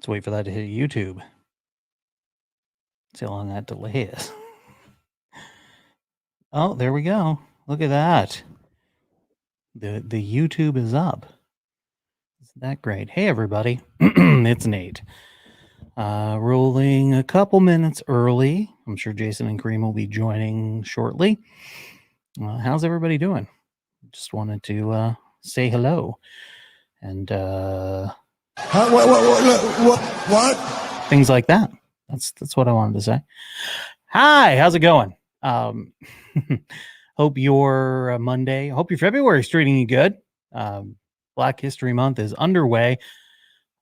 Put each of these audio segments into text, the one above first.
Let's wait for that to hit YouTube. See how long that delay is. Oh, there we go. Look at that. The YouTube is up. Isn't that great? Hey, everybody. It's Nate. Rolling a couple minutes early. I'm sure Jason and Kareem will be joining shortly. How's everybody doing? Just wanted to say hello. And what? Things like that. That's what I wanted to say. Hi, how's it going? Hope your Monday, hope your February is treating you good. Black History Month is underway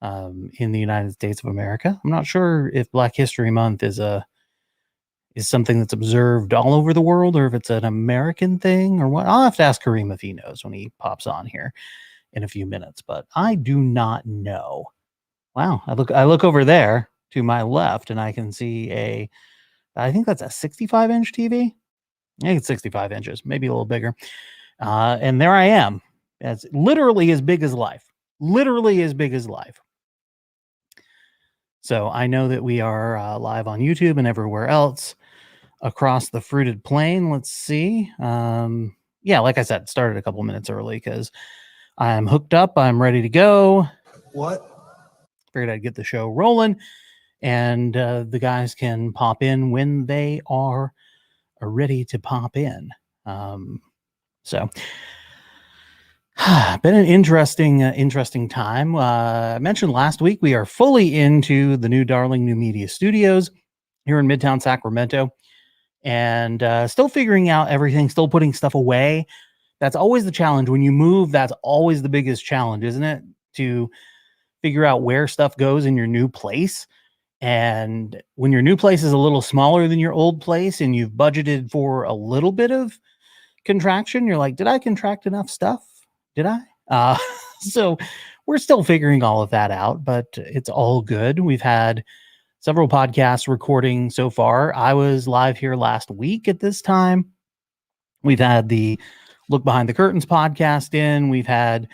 in the United States of America. I'm not sure if Black History Month is something that's observed all over the world or if it's an American thing or what. I'll have to ask Kareem if he knows when he pops on here in a few minutes, but I do not know. Wow, I look over there to my left and I can see I think that's a 65-inch TV. I think it's 65 inches, maybe a little bigger. And there I am. That's literally as big as life. Literally as big as life. So I know that we are live on YouTube and everywhere else across the fruited plain. Let's see. Yeah, like I said, started a couple minutes early because I'm hooked up. I'm ready to go. What? Figured I'd get the show rolling. And the guys can pop in when they are ready to pop in. So been an interesting time. I mentioned last week we are fully into the new Darling New Media Studios here in Midtown Sacramento, and still figuring out everything, still putting stuff away. That's always the challenge when you move. That's always the biggest challenge, isn't it? To figure out where stuff goes in your new place. And when your new place is a little smaller than your old place and you've budgeted for a little bit of contraction, you're like, did I contract enough stuff? Did I? So we're still figuring all of that out, but it's all good. We've had several podcasts recording so far. I was live here last week at this time. We've had the Look Behind the Curtains podcast in. We've had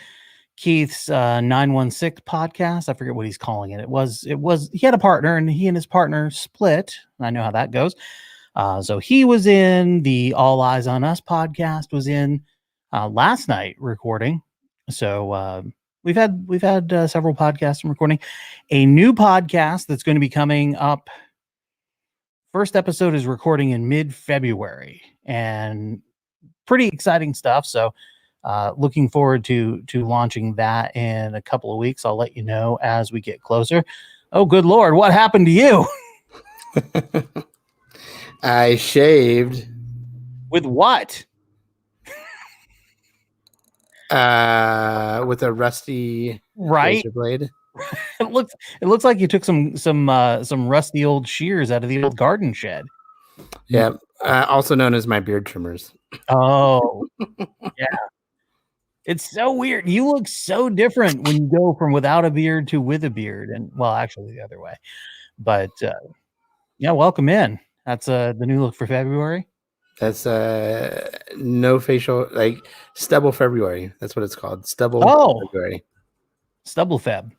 Keith's 916 podcast. I forget what he's calling it. It was he had a partner and he and his partner split. I know how that goes. So he was in. The All Eyes on Us podcast was in last night recording. So we've had several podcasts and recording. A new podcast that's going to be coming up. First episode is recording in mid-February and pretty exciting stuff. So looking forward to launching that in a couple of weeks. I'll let you know as we get closer. Oh, good Lord. What happened to you? I shaved. With what? With a rusty razor blade. It looks like you took some rusty old shears out of the old garden shed. Yeah, also known as my beard trimmers. Oh, yeah. It's so weird. You look so different when you go from without a beard to with a beard, and well, actually the other way. But yeah, welcome in. That's the new look for February. That's no facial, like stubble February. That's what it's called. Stubble February. Stubble Feb.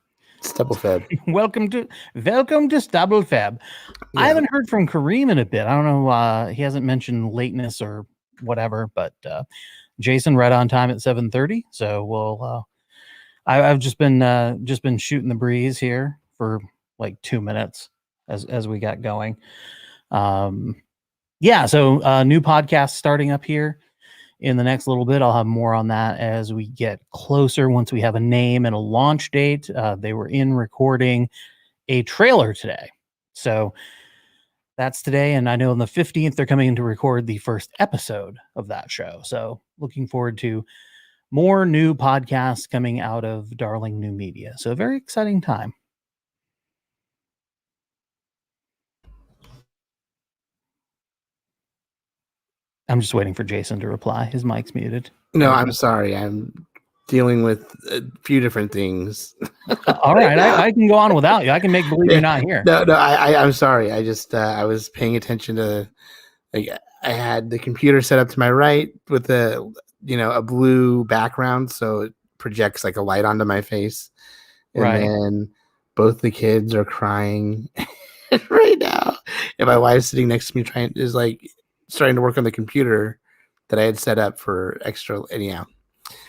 Stubble Feb. welcome to Stubble Feb. Yeah. I haven't heard from Kareem in a bit. I don't know. He hasn't mentioned lateness or whatever, but Jason right on time at 7:30. So we'll I've just been shooting the breeze here for like 2 minutes as we got going. Yeah, so new podcast starting up here in the next little bit. I'll have more on that as we get closer. Once we have a name and a launch date. They were in recording a trailer today. So that's today, and I know on the 15th they're coming in to record the first episode of that show. So looking forward to more new podcasts coming out of Darling New Media. So a very exciting time. I'm just waiting for Jason to reply. His mic's muted. No, I'm sorry. I'm dealing with a few different things. All right, I can go on without you. I can make believe you're not here. No, I'm sorry. I just I was paying attention to, like, I had the computer set up to my right with a blue background, so it projects like a light onto my face, and then both the kids are crying right now, and my wife's sitting next to me starting to work on the computer that I had set up for extra anyhow.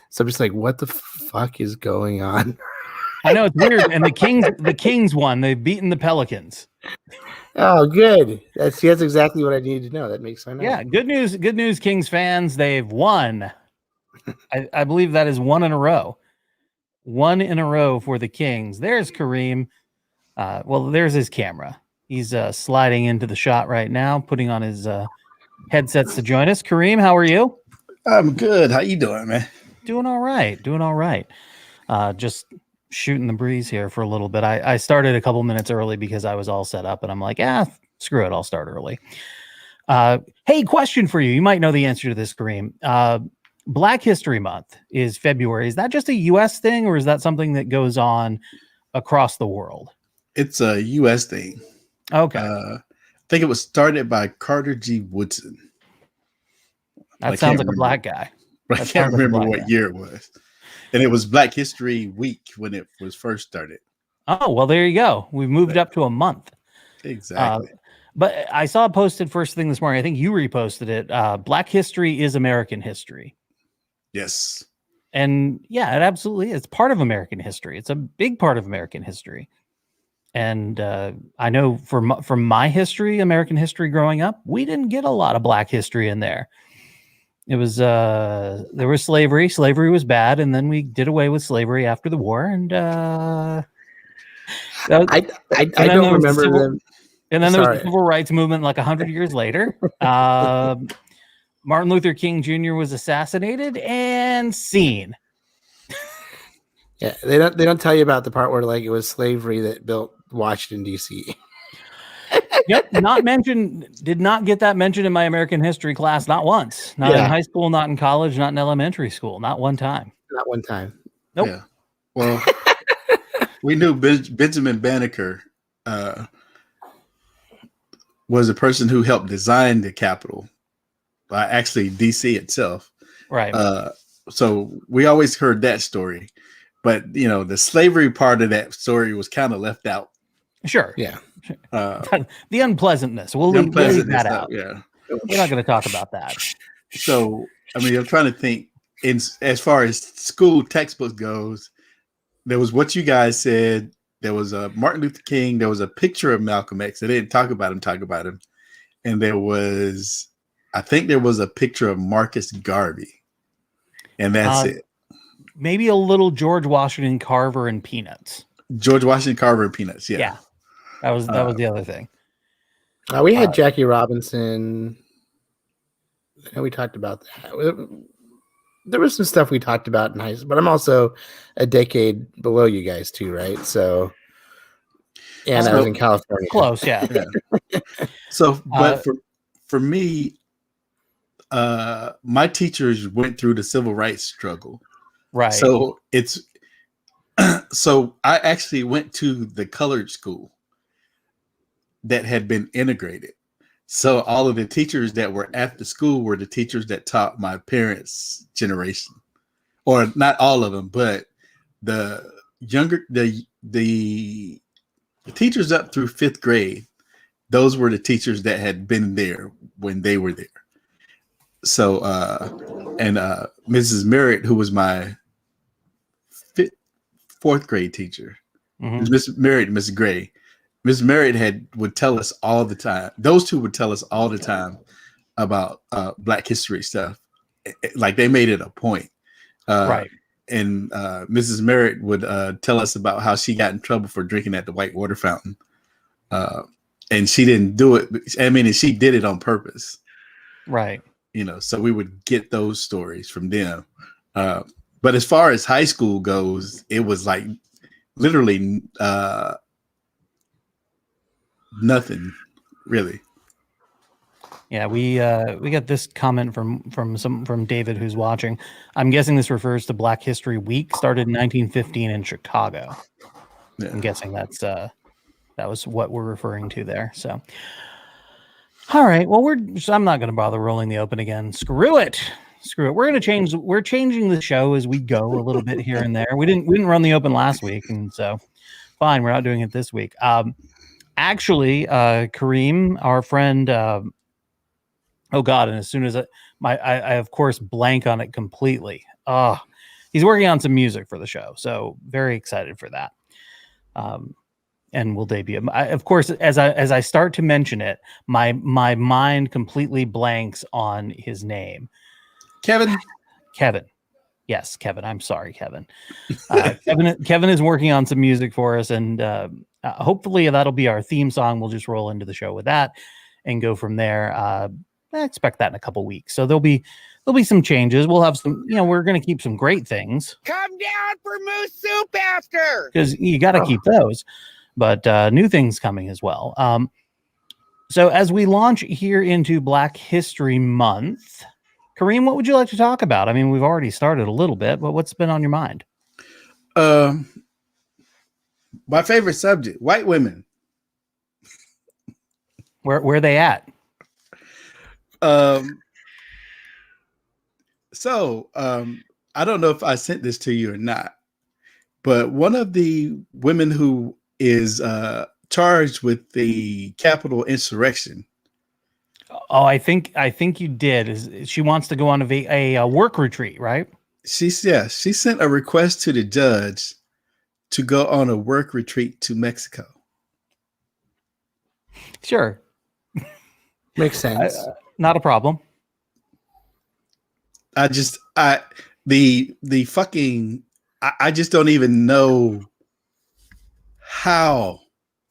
So I'm just like, what the fuck is going on? I know it's weird. And the Kings won. They've beaten the Pelicans. Oh, good. That's exactly what I needed to know. That makes my night. Yeah, good news, Kings fans. They've won. I believe that is one in a row. One in a row for the Kings. There's Kareem. There's his camera. He's sliding into the shot right now, putting on his headsets to join us. Kareem, how are you? I'm good. How you doing, man? Doing all right. Just shooting the breeze here for a little bit. I started a couple minutes early because I was all set up, and I'm like, screw it, I'll start early. Hey, question for you. You might know the answer to this, Kareem. Black History Month is February. Is that just a U.S. thing, or is that something that goes on across the world? It's a U.S. thing. Okay. I think it was started by Carter G. Woodson. That sounds like a black guy. I can't remember what year it was. And it was Black History Week when it was first started. Oh, well, there you go. We've moved up to a month. Exactly. But I saw it posted first thing this morning. I think you reposted it. Black history is American history. Yes. And yeah, it absolutely is. It's part of American history. It's a big part of American history. And I know from my history, American history growing up, we didn't get a lot of black history in there. It was there was slavery. Slavery was bad, and then we did away with slavery after the war. And I don't remember them. And then there was the civil rights movement like 100 years later. Martin Luther King Jr. was assassinated and scene. Yeah, they don't tell you about the part where like it was slavery that built Washington D.C. Yep, not mentioned. Did not get that mentioned in my American history class. Not once. Not in high school. Not in college. Not in elementary school. Not one time. Not one time. Nope. Yeah. Well, we knew Benjamin Banneker was a person who helped design the Capitol. Actually, D.C. itself. Right. So we always heard that story. But, the slavery part of that story was kind of left out. Sure. Yeah. The unpleasantness. We'll leave that out. Yeah. We're not going to talk about that. So, I'm trying to think as far as school textbook goes, there was what you guys said. There was a Martin Luther King. There was a picture of Malcolm X. They didn't talk about him. And I think there was a picture of Marcus Garvey. And that's it. Maybe a little George Washington Carver and Peanuts. George Washington Carver and Peanuts. Yeah. That was the other thing. We had Jackie Robinson. I know we talked about that. There was some stuff we talked about in high school, but I'm also a decade below you guys too, right? So, and I was in California. Close, yeah. So, but for me, my teachers went through the civil rights struggle. Right. So so I actually went to the colored school that had been integrated. So all of the teachers that were at the school were the teachers that taught my parents' generation, or not all of them, but the teachers up through 5th grade. Those were the teachers that had been there when they were there. So, and Mrs. Merritt, who was my 4th grade teacher, Miss Merritt and Miss Gray. Miss Merritt would tell us all the time. Those two would tell us all the time about Black history stuff. Like they made it a point. Right. And Mrs. Merritt would tell us about how she got in trouble for drinking at the white water fountain. And she didn't do it. And she did it on purpose. Right. So we would get those stories from them. But as far as high school goes, it was like literally nothing really. Yeah, we got this comment from David who's watching. I'm guessing this refers to Black History Week, started in 1915 in Chicago. Yeah. I'm guessing that was what we're referring to there. So, all right. Well, I'm not going to bother rolling the open again. Screw it. We're changing the show as we go a little bit here and there. We didn't run the open last week, and so fine. We're not doing it this week. Actually, Kareem, our friend, oh God, and as soon as I of course blank on it completely. He's working on some music for the show, so very excited for that. And we'll debut. Of course, as I start to mention it, my mind completely blanks on his name. Kevin. Yes, Kevin. I'm sorry, Kevin. Kevin is working on some music for us, and hopefully that'll be our theme song. We'll just roll into the show with that and go from there. I expect that in a couple weeks. So there'll be some changes. We'll have some, we're going to keep some great things. Come down for moose soup after, because you got to keep those, but new things coming as well. So as we launch here into Black History Month, Kareem, what would you like to talk about? I mean, we've already started a little bit, but what's been on your mind? My favorite subject, white women. Where are they at? So I don't know if I sent this to you or not, but one of the women who is charged with the Capitol insurrection. Oh, I think you did. She wants to go on a work retreat, right? She sent a request to the judge to go on a work retreat to Mexico. Sure. Makes sense. Not a problem. I just don't even know how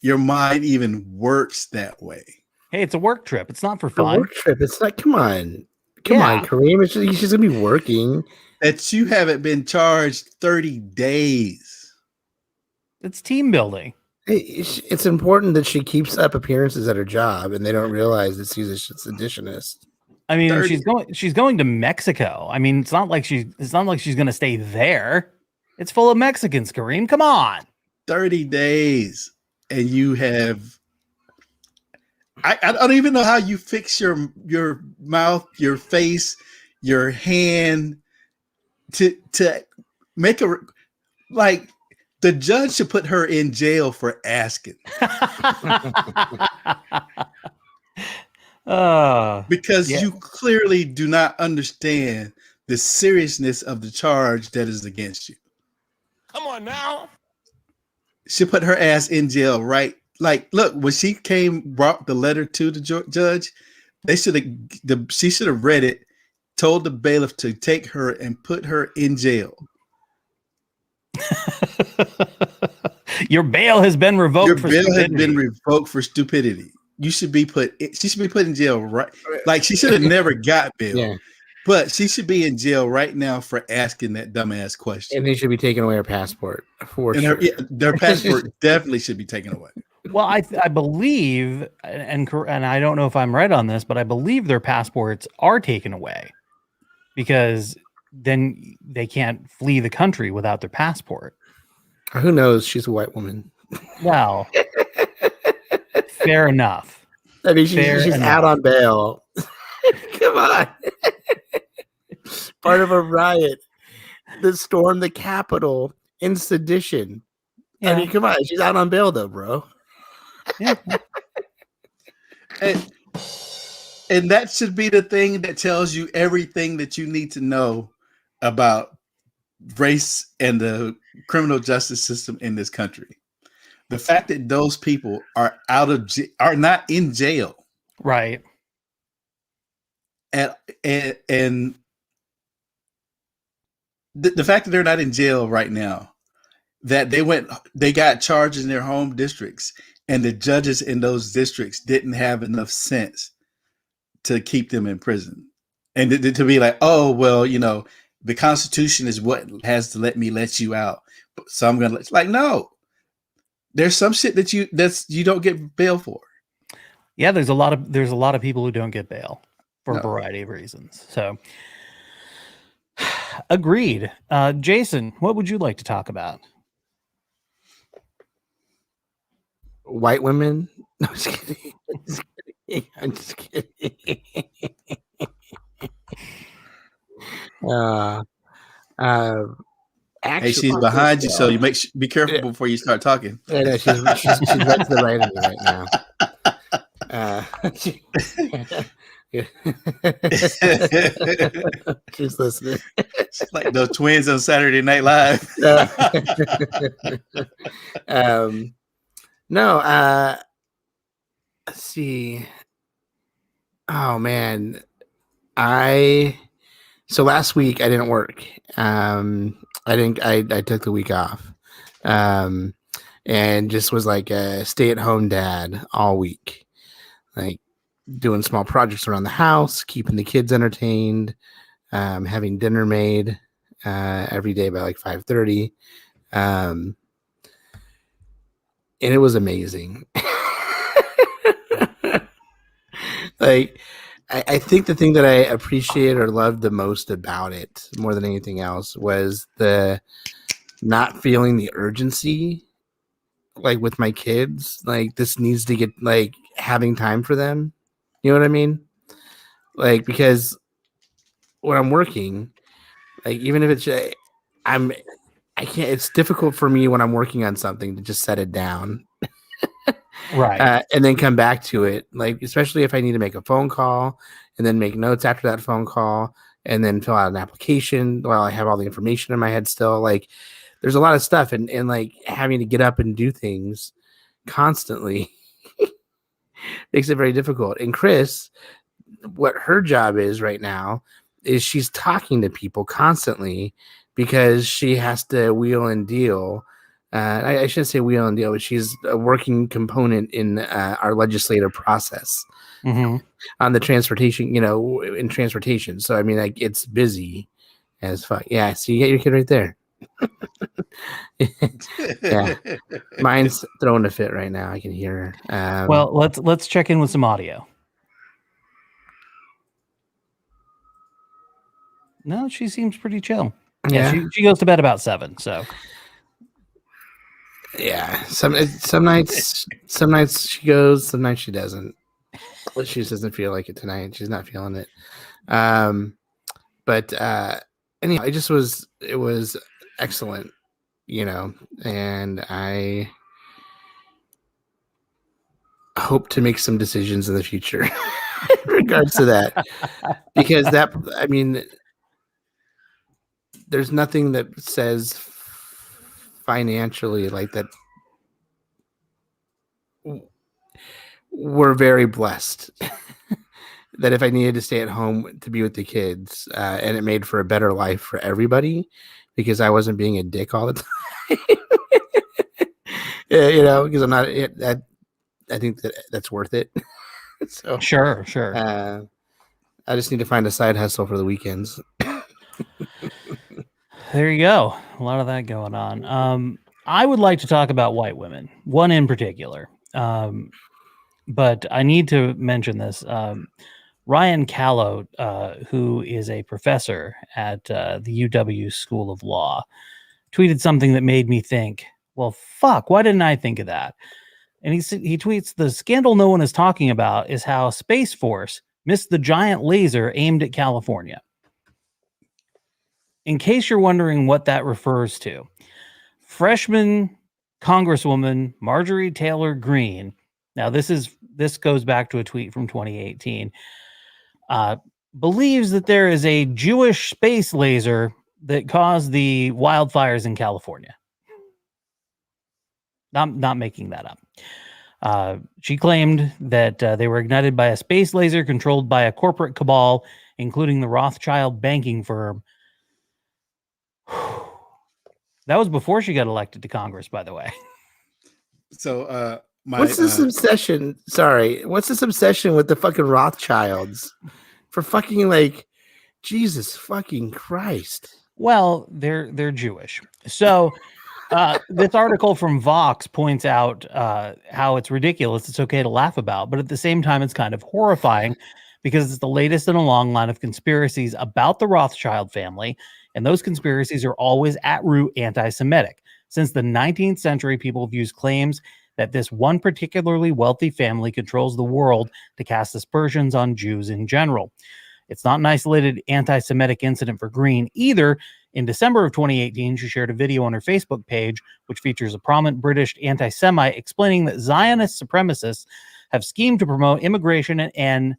your mind even works that way. Hey, it's a work trip. It's not for A fun. work trip. It's like, come on, Kareem. She's gonna be working. That you haven't been charged 30 days. It's team building. It's important that she keeps up appearances at her job, and they don't realize that she's a seditionist. I mean, 30. she's going to Mexico. I mean, it's not like she's going to stay there. It's full of Mexicans, Kareem. Come on. 30 days, and you have. I don't even know how you fix your mouth, your face, your hand to make like the judge should put her in jail for asking. Because you clearly do not understand the seriousness of the charge that is against you. come on now. She put her ass in jail, right? Like, look, when she brought the letter to the judge, she should have read it, told the bailiff to take her and put her in jail. Your bail has been revoked. Your bail has been revoked for stupidity. She should be put in jail, right? Like, she should have never got bail. Yeah. But she should be in jail right now for asking that dumbass question. And they should be taking away her passport. Their passport definitely should be taken away. Well, I believe, and I don't know if I'm right on this, but I believe their passports are taken away because then they can't flee the country without their passport. Who knows? She's a white woman. Well, fair enough. I mean, she's out on bail. Come on. Part of a riot that stormed the Capitol in sedition. Yeah. I mean, come on. She's out on bail, though, bro. Yeah. And that should be the thing that tells you everything that you need to know about race and the criminal justice system in this country. The fact that those people are are not in jail, Right. and the fact that they're not in jail right now, that they got charges in their home districts, and the judges in those districts didn't have enough sense to keep them in prison, and to be like, oh well, the Constitution is what has to let you out, so I'm gonna no. There's some shit that you don't get bail for. Yeah, there's a lot of people who don't get bail for a variety of reasons. So, agreed. Jason, what would you like to talk about? White women? No, I'm just kidding. I'm just kidding. actually, Hey, she's behind you, so you be careful before you start talking. Yeah, no, she's right to the right of me right now. She's listening. It's like those twins on Saturday Night Live. No, let's see. Oh man, so last week I didn't work. I took the week off, and just was like a stay-at-home dad all week, like doing small projects around the house, keeping the kids entertained, having dinner made every day by like 5:30, and it was amazing. Like, I think the thing that I appreciated or loved the most about it, more than anything else, was the not feeling the urgency, like with my kids. Like, this needs to get, like, having time for them. You know what I mean? Like, because when I'm working, like, even if it's, I can't, it's difficult for me when I'm working on something to just set it down. Right. And then come back to it, like, especially if I need to make a phone call and then make notes after that phone call and then fill out an application while I have all the information in my head still. Like, there's a lot of stuff, and like having to get up and do things constantly makes it very difficult. And Chris, what her job is right now is she's talking to people constantly because she has to wheel and deal. I shouldn't say wheel and deal, but she's a working component in our legislative process on the transportation, in transportation. So, I mean, like, it's busy as fuck. Yeah. So you get your kid right there. Yeah. Mine's throwing a fit right now. I can hear her. Well, let's check in with some audio. No, she seems pretty chill. Yeah, she goes to bed about 7. So yeah, some nights she goes, some nights she doesn't. Well, she just doesn't feel like it tonight. She's not feeling it. But anyhow, it was excellent, and I hope to make some decisions in the future in regards to that, because there's nothing that says financially like that. We're very blessed that if I needed to stay at home to be with the kids, and it made for a better life for everybody because I wasn't being a dick all the time. Because I'm not. I think that's worth it. So sure. I just need to find a side hustle for the weekends. There you go. A lot of that going on. I would like to talk about white women, one in particular. But I need to mention this. Ryan Callow, who is a professor at the UW School of Law, tweeted something that made me think, well, fuck, why didn't I think of that? And he tweets, the scandal no one is talking about is how Space Force missed the giant laser aimed at California. In case you're wondering what that refers to, freshman Congresswoman Marjorie Taylor Greene, now this goes back to a tweet from 2018, believes that there is a Jewish space laser that caused the wildfires in California. Not making that up. She claimed that they were ignited by a space laser controlled by a corporate cabal, including the Rothschild banking firm. That was before she got elected to Congress, by the way. So, what's this obsession? Sorry, what's this obsession with the fucking Rothschilds? For fucking, like, Jesus fucking Christ. Well, they're Jewish. So this article from Vox points out how it's ridiculous. It's okay to laugh about, but at the same time, it's kind of horrifying because it's the latest in a long line of conspiracies about the Rothschild family. And those conspiracies are always at root anti-Semitic. Since the 19th century, people have used claims that this one particularly wealthy family controls the world to cast aspersions on Jews in general. It's not an isolated anti-Semitic incident for Greene either. In December of 2018, she shared a video on her Facebook page, which features a prominent British anti-Semite explaining that Zionist supremacists have schemed to promote immigration and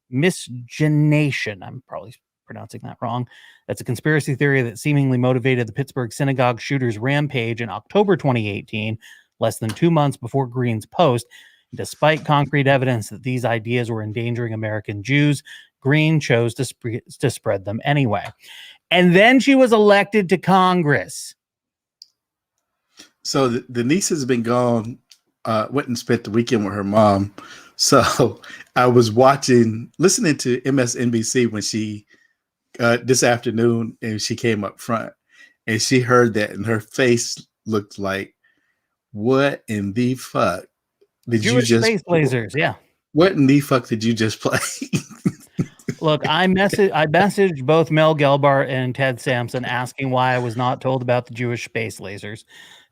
miscegenation. I'm probably pronouncing that wrong. That's a conspiracy theory that seemingly motivated the Pittsburgh synagogue shooter's rampage in October 2018, less than 2 months before Green's post. Despite concrete evidence that these ideas were endangering American Jews, Green chose to spread them anyway. And then she was elected to Congress. So the niece has been gone, went and spent the weekend with her mom. So I was listening to MSNBC when she, this afternoon, and she came up front and she heard that and her face looked like, what in the fuck did Jewish you just space lasers? Yeah. What in the fuck did you just play? Look, I messaged both Mel Gelbart and Ted Sampson asking why I was not told about the Jewish space lasers.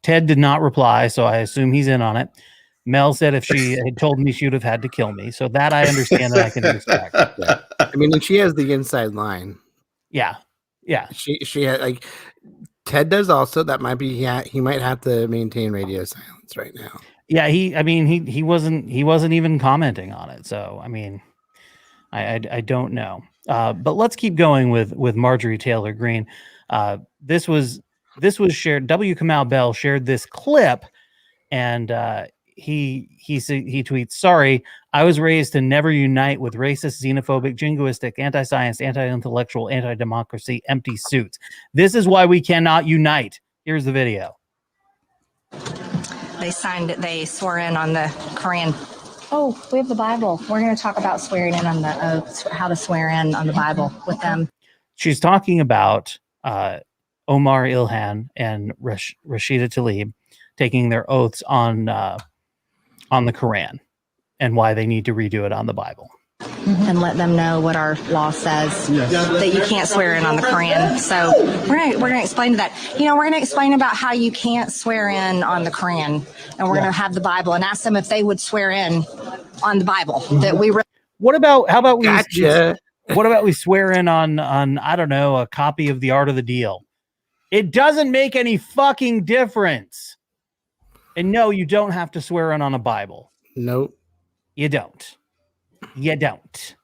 Ted did not reply, so I assume he's in on it. Mel said if she had told me, she would have had to kill me. So that I understand that I can respect. Yeah. I mean, and she has the inside line. Yeah. Yeah. She had, like, Ted does also. That might be, he might have to maintain radio silence right now. Yeah, he wasn't even commenting on it. So I mean, I don't know. But let's keep going with Marjorie Taylor Greene. This was shared. W. Kamau Bell shared this clip, and he tweets, "Sorry, I was raised to never unite with racist, xenophobic, jingoistic, anti-science, anti-intellectual, anti-democracy, empty suits. This is why we cannot unite." Here's the video. They swore in on the Quran. Oh, we have the Bible. We're going to talk about swearing in on the oath, how to swear in on the Bible with them. She's talking about Omar Ilhan and Rashida Tlaib taking their oaths on the Quran and why they need to redo it on the Bible. And let them know what our law says, that you can't swear in on the Quran. So we're gonna explain that. We're gonna explain about how you can't swear in on the Quran, and we're gonna have the Bible and ask them if they would swear in on the Bible. That we. How about we? Gotcha. What about we swear in on I don't know, a copy of The Art of the Deal? It doesn't make any fucking difference. And no, you don't have to swear in on a Bible. Nope. You don't. You don't.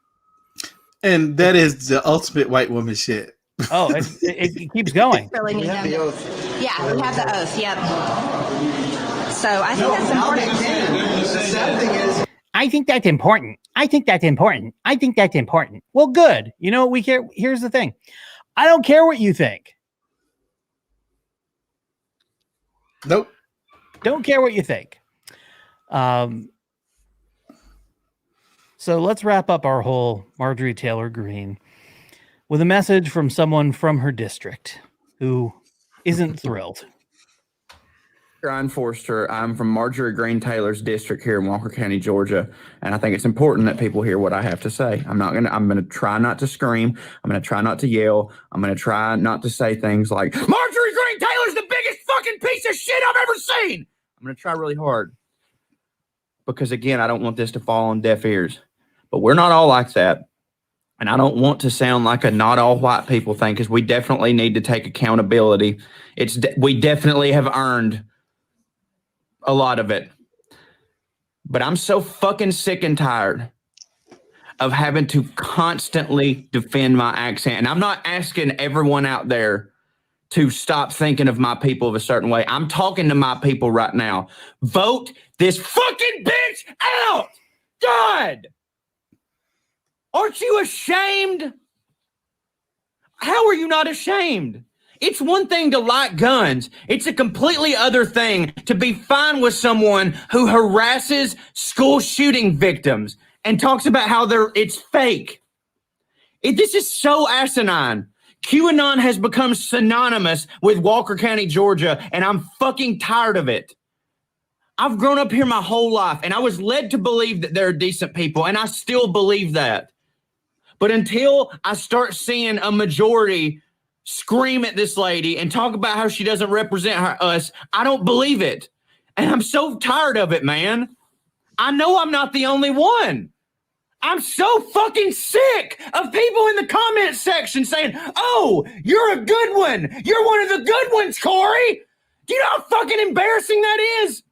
And that is the ultimate white woman shit. Oh, it keeps going. Really need them. Yeah, we have the oath. Yep. So I think that's important. I think that's important. I think that's important. I think that's important. Well, good. We care. Here's the thing. I don't care what you think. Nope. Don't care what you think. So let's wrap up our whole Marjorie Taylor Greene with a message from someone from her district who isn't thrilled. Ryan Forster. I'm from Marjorie Greene Taylor's district here in Walker County, Georgia, and I think it's important that people hear what I have to say. I'm gonna try not to scream. I'm gonna try not to yell. I'm gonna try not to say things like Marjorie Greene Taylor's the biggest fucking piece of shit I've ever seen. I'm gonna try really hard because, again, I don't want this to fall on deaf ears. But we're not all like that. And I don't want to sound like a not all white people thing, because we definitely need to take accountability. We definitely have earned a lot of it. But I'm so fucking sick and tired of having to constantly defend my accent. And I'm not asking everyone out there to stop thinking of my people of a certain way. I'm talking to my people right now. Vote this fucking bitch out! God! Aren't you ashamed? How are you not ashamed? It's one thing to like guns. It's a completely other thing to be fine with someone who harasses school shooting victims and talks about how it's fake. This is so asinine. QAnon has become synonymous with Walker County, Georgia, and I'm fucking tired of it. I've grown up here my whole life, and I was led to believe that there are decent people, and I still believe that. But until I start seeing a majority scream at this lady and talk about how she doesn't represent us, I don't believe it. And I'm so tired of it, man. I know I'm not the only one. I'm so fucking sick of people in the comment section saying, "Oh, you're a good one. You're one of the good ones, Corey." Do you know how fucking embarrassing that is?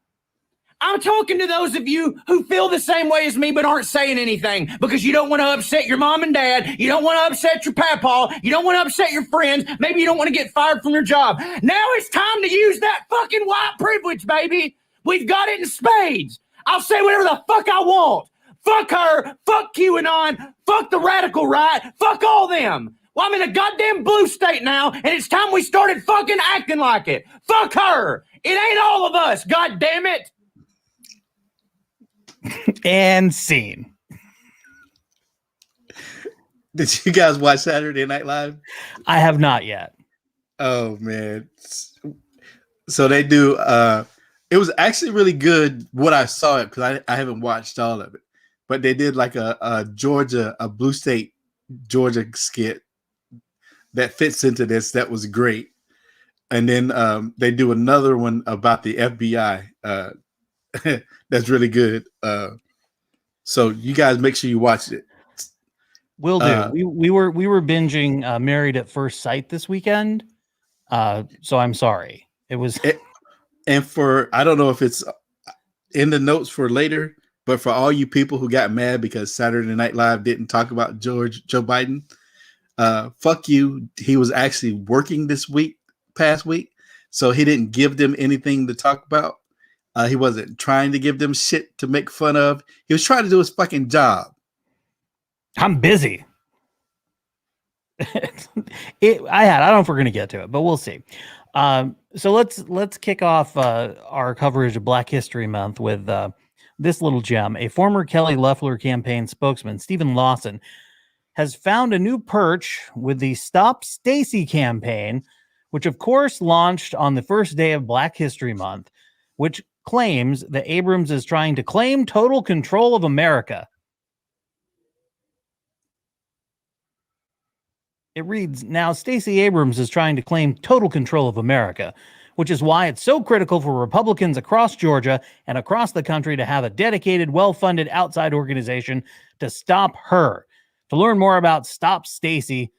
I'm talking to those of you who feel the same way as me but aren't saying anything because you don't want to upset your mom and dad. You don't want to upset your papa. You don't want to upset your friends. Maybe you don't want to get fired from your job. Now it's time to use that fucking white privilege, baby. We've got it in spades. I'll say whatever the fuck I want. Fuck her. Fuck QAnon. Fuck the radical right. Fuck all them. Well, I'm in a goddamn blue state now, and it's time we started fucking acting like it. Fuck her. It ain't all of us, god damn it. And scene. Did you guys watch Saturday Night Live? I have not yet. Oh man. So they do it was actually really good what I saw it because I haven't watched all of it. But they did like a blue state Georgia skit that fits into this. That was great. And then they do another one about the FBI. That's really good. So you guys make sure you watch it. Will do. We were binging Married at First Sight this weekend. So I'm sorry. It was and for I don't know if it's in the notes for later, but for all you people who got mad because Saturday Night Live didn't talk about Joe Biden, fuck you. He was actually working this past week, so he didn't give them anything to talk about. He wasn't trying to give them shit to make fun of. He was trying to do his fucking job. I'm busy. I don't know if we're going to get to it, but we'll see. So let's kick off our coverage of Black History Month with this little gem. A former Kelly Loeffler campaign spokesman, Stephen Lawson, has found a new perch with the Stop Stacey campaign, which of course launched on the first day of Black History Month, which claims that Abrams is trying to claim total control of America. It reads, now Stacey Abrams is trying to claim total control of America, which is why it's so critical for Republicans across Georgia and across the country to have a dedicated, well-funded outside organization to stop her. To learn more about Stop Stacey,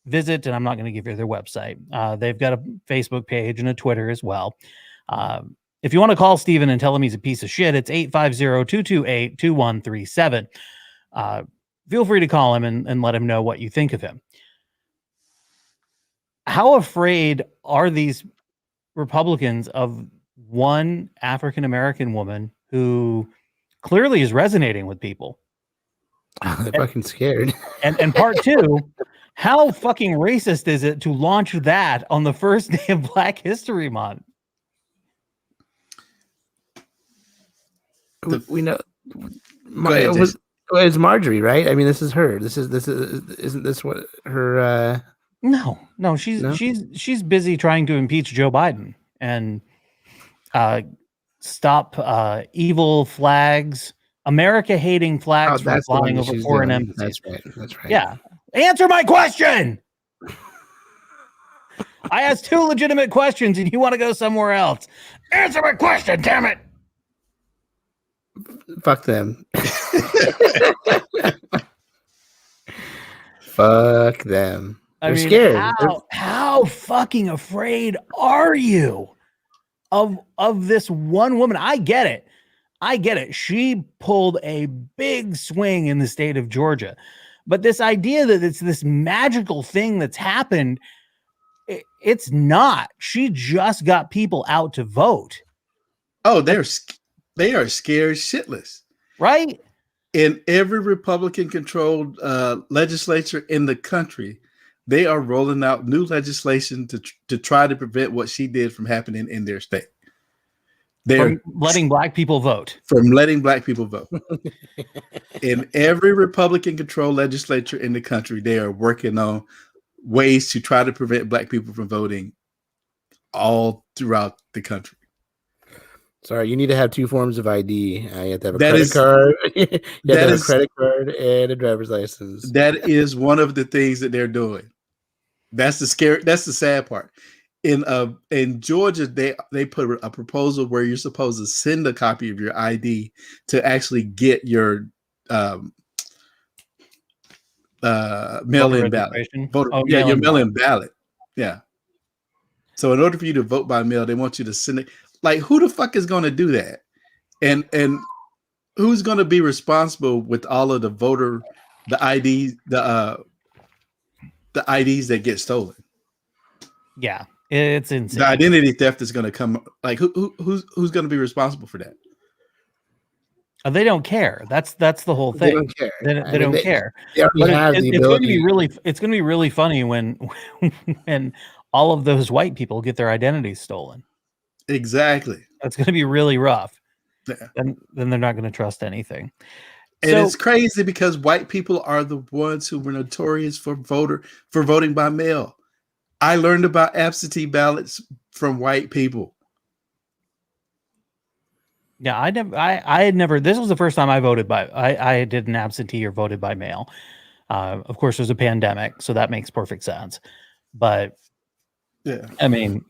visit, and I'm not going to give you their website. They've got a Facebook page and a Twitter as well. If you want to call Steven and tell him he's a piece of shit, it's 850-228-2137. Feel free to call him and let him know what you think of him. How afraid are these Republicans of one African-American woman who clearly is resonating with people? They're fucking scared. And part two, how fucking racist is it to launch that on the first day of Black History Month? We know it's Marjorie, right? I mean, this is her. Isn't this what her? No, she's busy trying to impeach Joe Biden and stop evil flags, America-hating flags from flying over foreign embassies. That's right. Yeah, answer my question. I asked two legitimate questions, and you want to go somewhere else. Answer my question, damn it. Fuck them. Fuck them. They're scared. How fucking afraid are you of this one woman? I get it. She pulled a big swing in the state of Georgia. But this idea that it's this magical thing that's happened, it's not. She just got people out to vote. Oh, they are scared shitless. Right? In every Republican-controlled legislature in the country, they are rolling out new legislation to try to prevent what she did from happening in their state. They're letting black people vote. In every Republican-controlled legislature in the country, they are working on ways to try to prevent black people from voting all throughout the country. Sorry, you need to have two forms of ID. You have to have a credit card. You have to have a credit card and a driver's license. That is one of the things that they're doing. That's the sad part. In Georgia, they put a proposal where you're supposed to send a copy of your ID to actually get your mail-in ballot. registration? Voter, Oh, yeah, your mail-in mail-in ballot. Yeah. So in order for you to vote by mail, they want you to send it. Like, who the fuck is going to do that? And who's going to be responsible with all of the IDs, the IDs that get stolen? Yeah, it's insane. The identity theft is going to come. Like, who's going to be responsible for that? They don't care. That's the whole They thing. don't care. They don't care. They already But have the it's going to be ability. it's going to be really funny when when all of those white people get their identities stolen. Exactly. That's going to be really rough. Yeah. Then they're not going to trust anything. And So- it's crazy because white people are the ones who were notorious for voting by mail. I learned about absentee ballots from white people. Yeah, I had never. This was the first time I voted by. I did an absentee or voted by mail. Of course, there's a pandemic, so that makes perfect sense. But Yeah. I mean,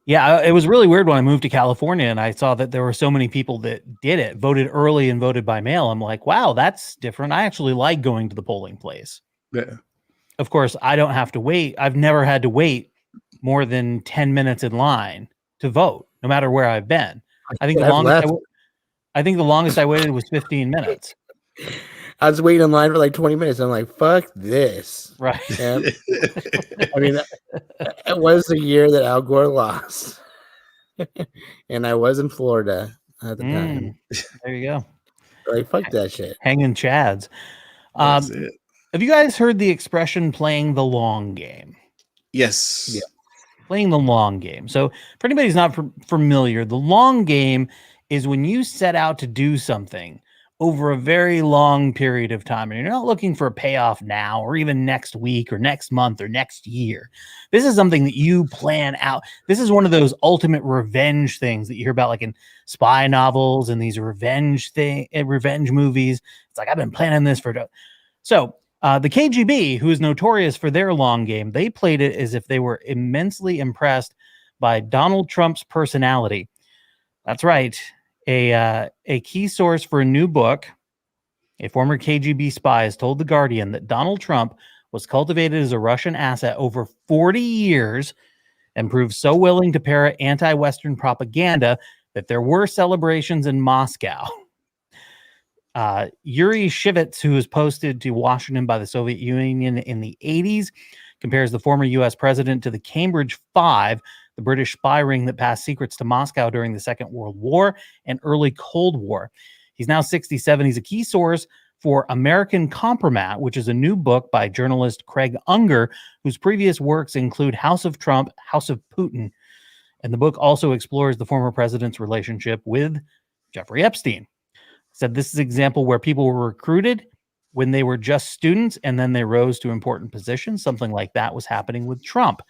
yeah, it was really weird when I moved to California and I saw that there were so many people that did it, voted early and voted by mail. I'm like, wow, that's different. I actually like going to the polling place. Yeah. Of course, I don't have to wait. I've never had to wait more than 10 minutes in line to vote, no matter where I've been. I think the longest I waited was 15 minutes. I was waiting in line for like 20 minutes. I'm like, fuck this. Right. And, I mean, it was the year that Al Gore lost. And I was in Florida at the time. There you go. Like, fuck that shit. Hanging chads. That's it. Have you guys heard the expression playing the long game? Yes. Yeah. Playing the long game. So for anybody who's not familiar, the long game is when you set out to do something over a very long period of time and you're not looking for a payoff now or even next week or next month or next year. This is something that you plan out. This is one of those ultimate revenge things that you hear about like in spy novels and these revenge movies. It's like, I've been planning this for. So the KGB, who is notorious for their long game, they played it as if they were immensely impressed by Donald Trump's personality. That's right. A key source for a new book, a former KGB spy, has told The Guardian that Donald Trump was cultivated as a Russian asset over 40 years and proved so willing to parrot anti-Western propaganda that there were celebrations in Moscow. Yuri Shevitz, who was posted to Washington by the Soviet Union in the 80s, compares the former U.S. president to the Cambridge Five, the British spy ring that passed secrets to Moscow during the Second World War and early Cold War. He's now 67. He's a key source for American Compromat, which is a new book by journalist Craig Unger, whose previous works include House of Trump, House of Putin. And the book also explores the former president's relationship with Jeffrey Epstein. Said this is an example where people were recruited when they were just students and then they rose to important positions. Something like that was happening with Trump.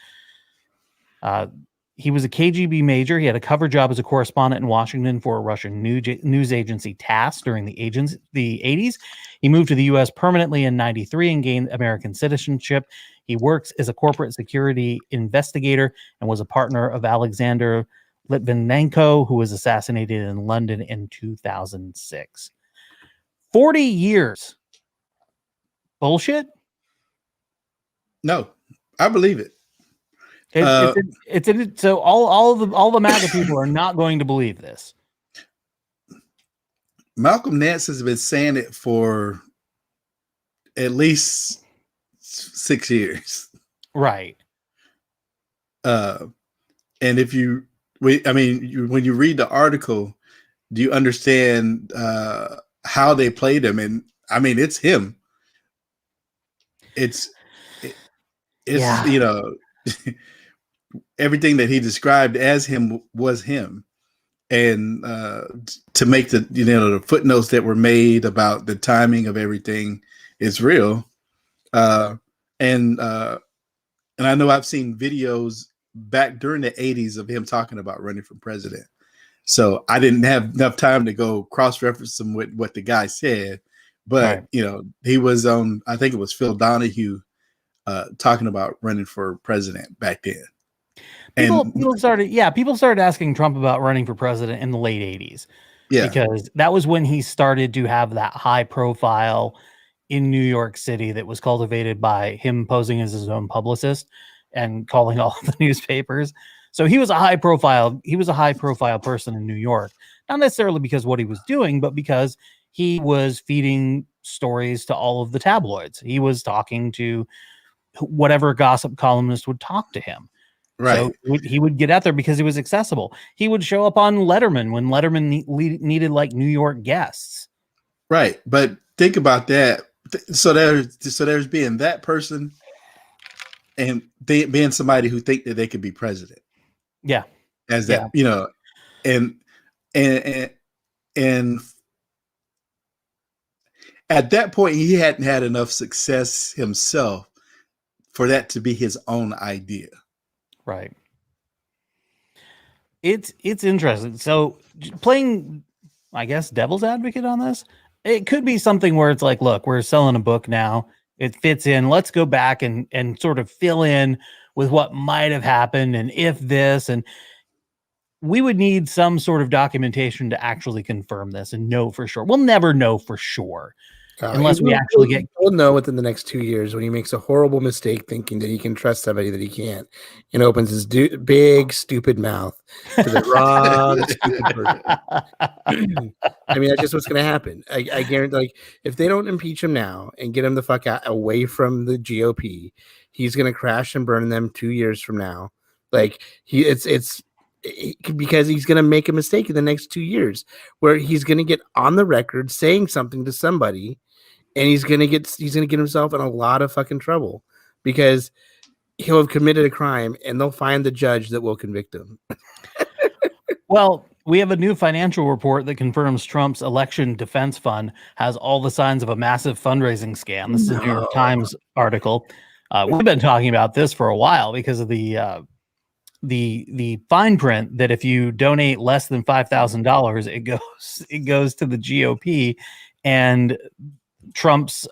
He was a KGB major. He had a cover job as a correspondent in Washington for a Russian news agency TASS during the 80s. He moved to the U.S. permanently in 93 and gained American citizenship. He works as a corporate security investigator and was a partner of Alexander Litvinenko, who was assassinated in London in 2006. 40 years. Bullshit? No, I believe it. So all the MAGA people are not going to believe this. Malcolm Nance has been saying it for at least 6 years. Right. And if when you read the article, do you understand how they played him? And I mean, it's him. It's Yeah. you know, everything that he described as him was him. And to make the footnotes that were made about the timing of everything is real. And I know I've seen videos back during the 80s of him talking about running for president. So I didn't have enough time to go cross-reference them with what the guy said. But, Right. He was on, I think it was Phil Donahue talking about running for president back then. People started asking Trump about running for president in the late 80s. Yeah. Because that was when he started to have that high profile in New York City that was cultivated by him posing as his own publicist and calling all the newspapers. So he was a high profile person in New York, not necessarily because of what he was doing, but because he was feeding stories to all of the tabloids. He was talking to whatever gossip columnist would talk to him. Right. So he would get out there because he was accessible. He would show up on Letterman when Letterman needed like New York guests. Right. But think about that. So there's being that person and being somebody who think that they could be president. Yeah. As that, and at that point, he hadn't had enough success himself for that to be his own idea. Right. It's interesting. So playing, I guess, devil's advocate on this, it could be something where it's like, look, we're selling a book now. It fits in. Let's go back and sort of fill in with what might have happened and if this, and we would need some sort of documentation to actually confirm this and know for sure. We'll never know for sure unless we actually get. We'll know within the next 2 years when he makes a horrible mistake thinking that he can trust somebody that he can't, and opens his big stupid mouth to the wrong stupid person. I mean, that's just what's going to happen. I guarantee. Like, if they don't impeach him now and get him the fuck out away from the GOP, he's going to crash and burn them 2 years from now. Like because he's going to make a mistake in the next 2 years where he's going to get on the record saying something to somebody, and he's going to get himself in a lot of fucking trouble because he'll have committed a crime and they'll find the judge that will convict him. Well, we have a new financial report that confirms Trump's election defense fund has all the signs of a massive fundraising scam. This is a New York Times article. We've been talking about this for a while because of the fine print that if you donate less than $5,000, it goes to the GOP and Trump's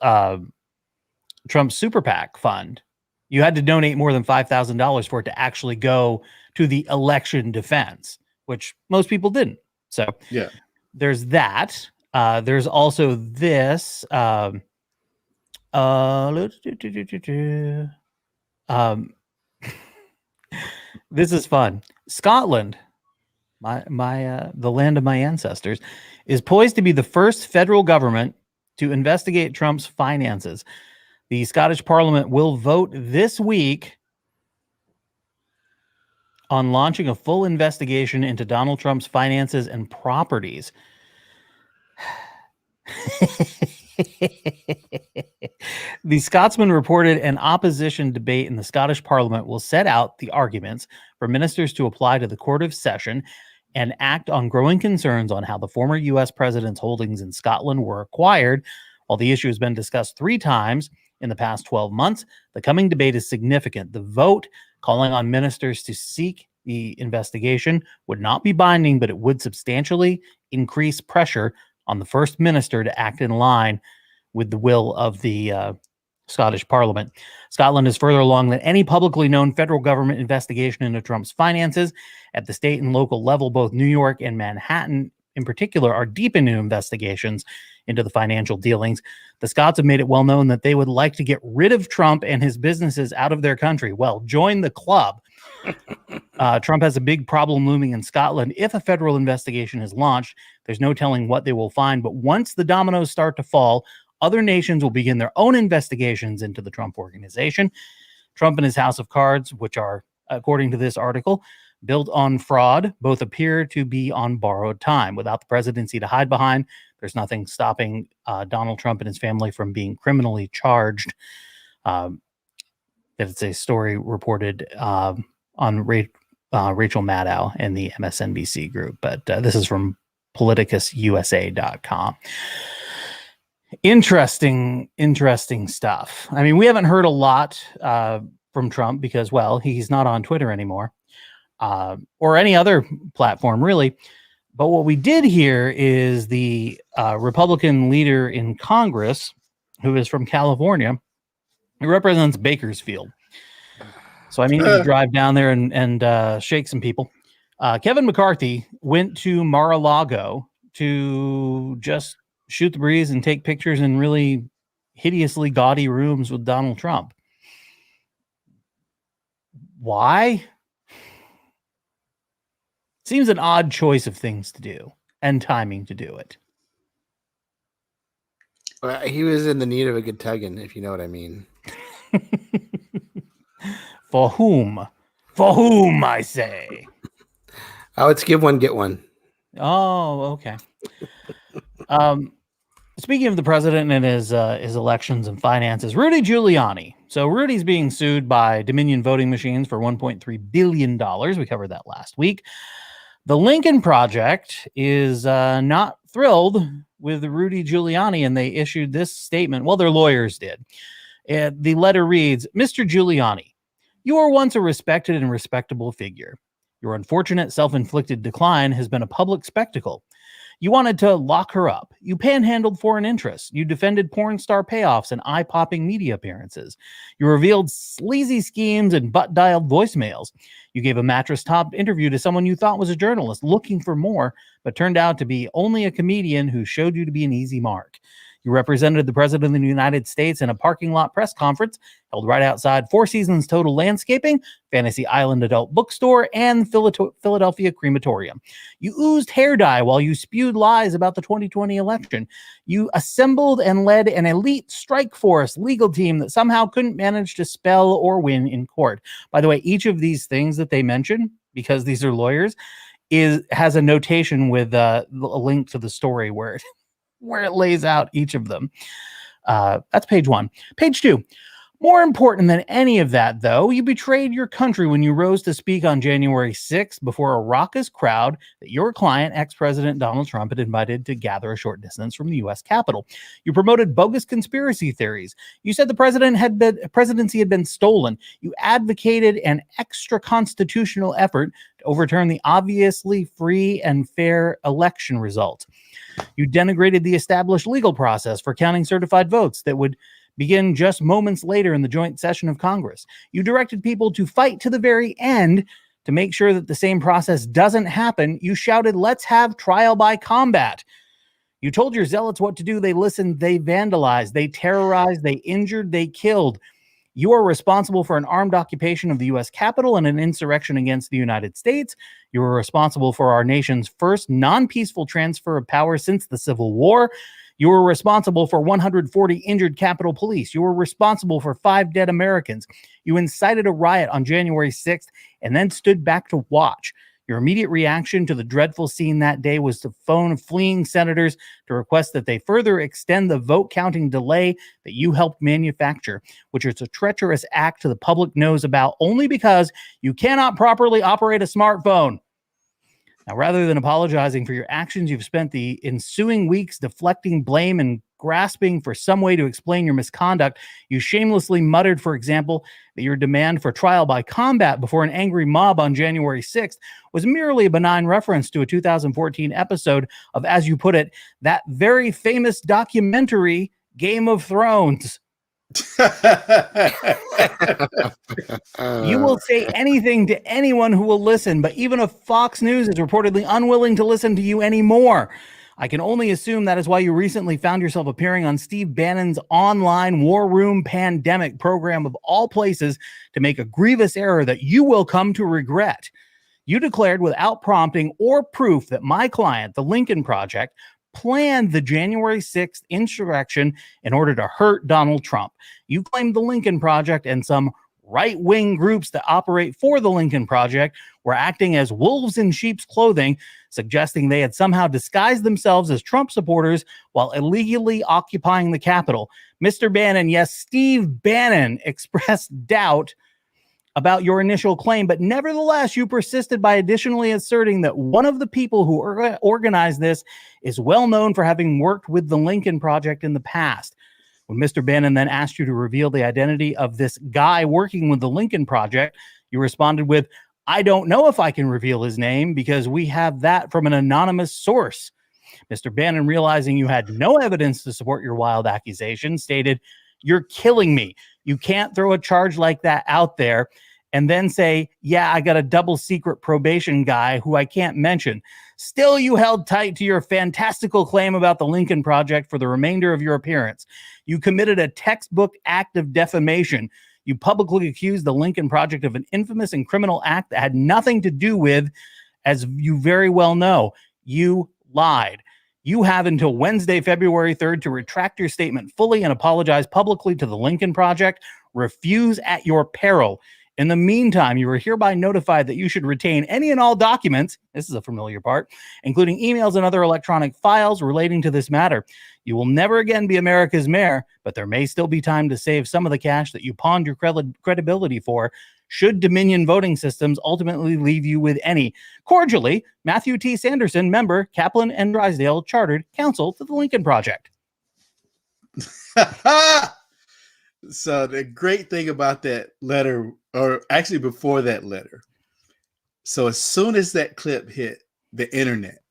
super PAC fund. You had to donate more than $5,000 for it to actually go to the election defense, which most people didn't. So yeah, there's that. There's also this. This is fun. Scotland, the land of my ancestors, is poised to be the first federal government to investigate Trump's finances. The Scottish Parliament will vote this week on launching a full investigation into Donald Trump's finances and properties. The Scotsman reported an opposition debate in the Scottish Parliament will set out the arguments for ministers to apply to the Court of Session and act on growing concerns on how the former U.S. president's holdings in Scotland were acquired. While the issue has been discussed 3 times in the past 12 months, the coming debate is significant. The vote calling on ministers to seek the investigation would not be binding, but it would substantially increase pressure on the first minister to act in line with the will of the Scottish Parliament. Scotland is further along than any publicly known federal government investigation into Trump's finances. At the state and local level, both New York and Manhattan in particular are deep into investigations into the financial dealings. The Scots have made it well known that they would like to get rid of Trump and his businesses out of their country. Well, join the club. Trump has a big problem looming in Scotland. If a federal investigation is launched, there's no telling what they will find. But once the dominoes start to fall, other nations will begin their own investigations into the Trump organization. Trump and his house of cards, which are, according to this article, built on fraud, both appear to be on borrowed time. Without the presidency to hide behind, there's nothing stopping Donald Trump and his family from being criminally charged. It's a story reported on Rachel Maddow in the MSNBC group, but this is from PoliticusUSA.com. Interesting stuff. I mean, we haven't heard a lot from Trump because, well, he's not on Twitter anymore or any other platform, really. But what we did hear is the Republican leader in Congress, who is from California, who represents Bakersfield. So I need to drive down there and shake some people. Kevin McCarthy went to Mar-a-Lago to just shoot the breeze and take pictures and really hideously gaudy rooms with Donald Trump. Why? Seems an odd choice of things to do and timing to do it. Well, he was in the need of a good tugging, if you know what I mean. For whom? For whom, I say. Oh, let's give one, get one. Oh, okay. Speaking of the president and his elections and finances, Rudy Giuliani. So Rudy's being sued by Dominion Voting Machines for $1.3 billion. We covered that last week. The Lincoln Project is not thrilled with Rudy Giuliani, and they issued this statement. Well, their lawyers did. The letter reads, Mr. Giuliani, you were once a respected and respectable figure. Your unfortunate self-inflicted decline has been a public spectacle. You wanted to lock her up. You panhandled foreign interests. You defended porn star payoffs and eye-popping media appearances. You revealed sleazy schemes and butt-dialed voicemails. You gave a mattress-top interview to someone you thought was a journalist looking for more, but turned out to be only a comedian who showed you to be an easy mark. You represented the President of the United States in a parking lot press conference held right outside Four Seasons Total Landscaping, Fantasy Island Adult Bookstore, and Philadelphia Crematorium. You oozed hair dye while you spewed lies about the 2020 election. You assembled and led an elite strike force legal team that somehow couldn't manage to spell or win in court. By the way, each of these things that they mention, because these are lawyers, has a notation with a link to the story where it lays out each of them. That's page 1. Page 2. More important than any of that, though, you betrayed your country when you rose to speak on January 6th before a raucous crowd that your client, ex-President Donald Trump, had invited to gather a short distance from the U.S. Capitol. You promoted bogus conspiracy theories. You said the presidency had been stolen. You advocated an extra-constitutional effort to overturn the obviously free and fair election result. You denigrated the established legal process for counting certified votes that would begin just moments later in the joint session of Congress. You directed people to fight to the very end to make sure that the same process doesn't happen. You shouted, let's have trial by combat. You told your zealots what to do. They listened, they vandalized, they terrorized, they injured, they killed. You are responsible for an armed occupation of the U.S. Capitol and an insurrection against the United States. You are responsible for our nation's first non-peaceful transfer of power since the Civil War. You were responsible for 140 injured Capitol Police. You were responsible for 5 dead Americans. You incited a riot on January 6th and then stood back to watch. Your immediate reaction to the dreadful scene that day was to phone fleeing senators to request that they further extend the vote counting delay that you helped manufacture, which is a treacherous act the public knows about only because you cannot properly operate a smartphone. Now, rather than apologizing for your actions, you've spent the ensuing weeks deflecting blame and grasping for some way to explain your misconduct. You shamelessly muttered, for example, that your demand for trial by combat before an angry mob on January 6th was merely a benign reference to a 2014 episode of, as you put it, that very famous documentary, Game of Thrones. You will say anything to anyone who will listen, but even if Fox News is reportedly unwilling to listen to you anymore, I can only assume that is why you recently found yourself appearing on Steve Bannon's online War Room Pandemic program of all places to make a grievous error that you will come to regret. You declared without prompting or proof that my client, the Lincoln Project, planned the January 6th insurrection in order to hurt Donald Trump. You claimed the Lincoln Project and some right-wing groups that operate for the Lincoln Project were acting as wolves in sheep's clothing, suggesting they had somehow disguised themselves as Trump supporters while illegally occupying the Capitol. Mr. Bannon, yes, Steve Bannon expressed doubt about your initial claim, but nevertheless, you persisted by additionally asserting that one of the people who organized this is well known for having worked with the Lincoln Project in the past. When Mr. Bannon then asked you to reveal the identity of this guy working with the Lincoln Project, you responded with, I don't know if I can reveal his name because we have that from an anonymous source. Mr. Bannon, realizing you had no evidence to support your wild accusation, stated, you're killing me. You can't throw a charge like that out there. and then say, yeah, I got a double secret probation guy who I can't mention. Still, you held tight to your fantastical claim about the Lincoln Project for the remainder of your appearance. You committed a textbook act of defamation. You publicly accused the Lincoln Project of an infamous and criminal act that had nothing to do with, as you very well know, you lied. You have until Wednesday, February 3rd to retract your statement fully and apologize publicly to the Lincoln Project. Refuse at your peril. In the meantime, you are hereby notified that you should retain any and all documents, this is a familiar part, including emails and other electronic files relating to this matter. You will never again be America's mayor, but there may still be time to save some of the cash that you pawned your credibility for, should Dominion voting systems ultimately leave you with any. Cordially, Matthew T. Sanderson, member, Kaplan and Drysdale, Chartered Counsel to the Lincoln Project. So the great thing about that letter, or actually before that letter, so as soon as that clip hit the internet,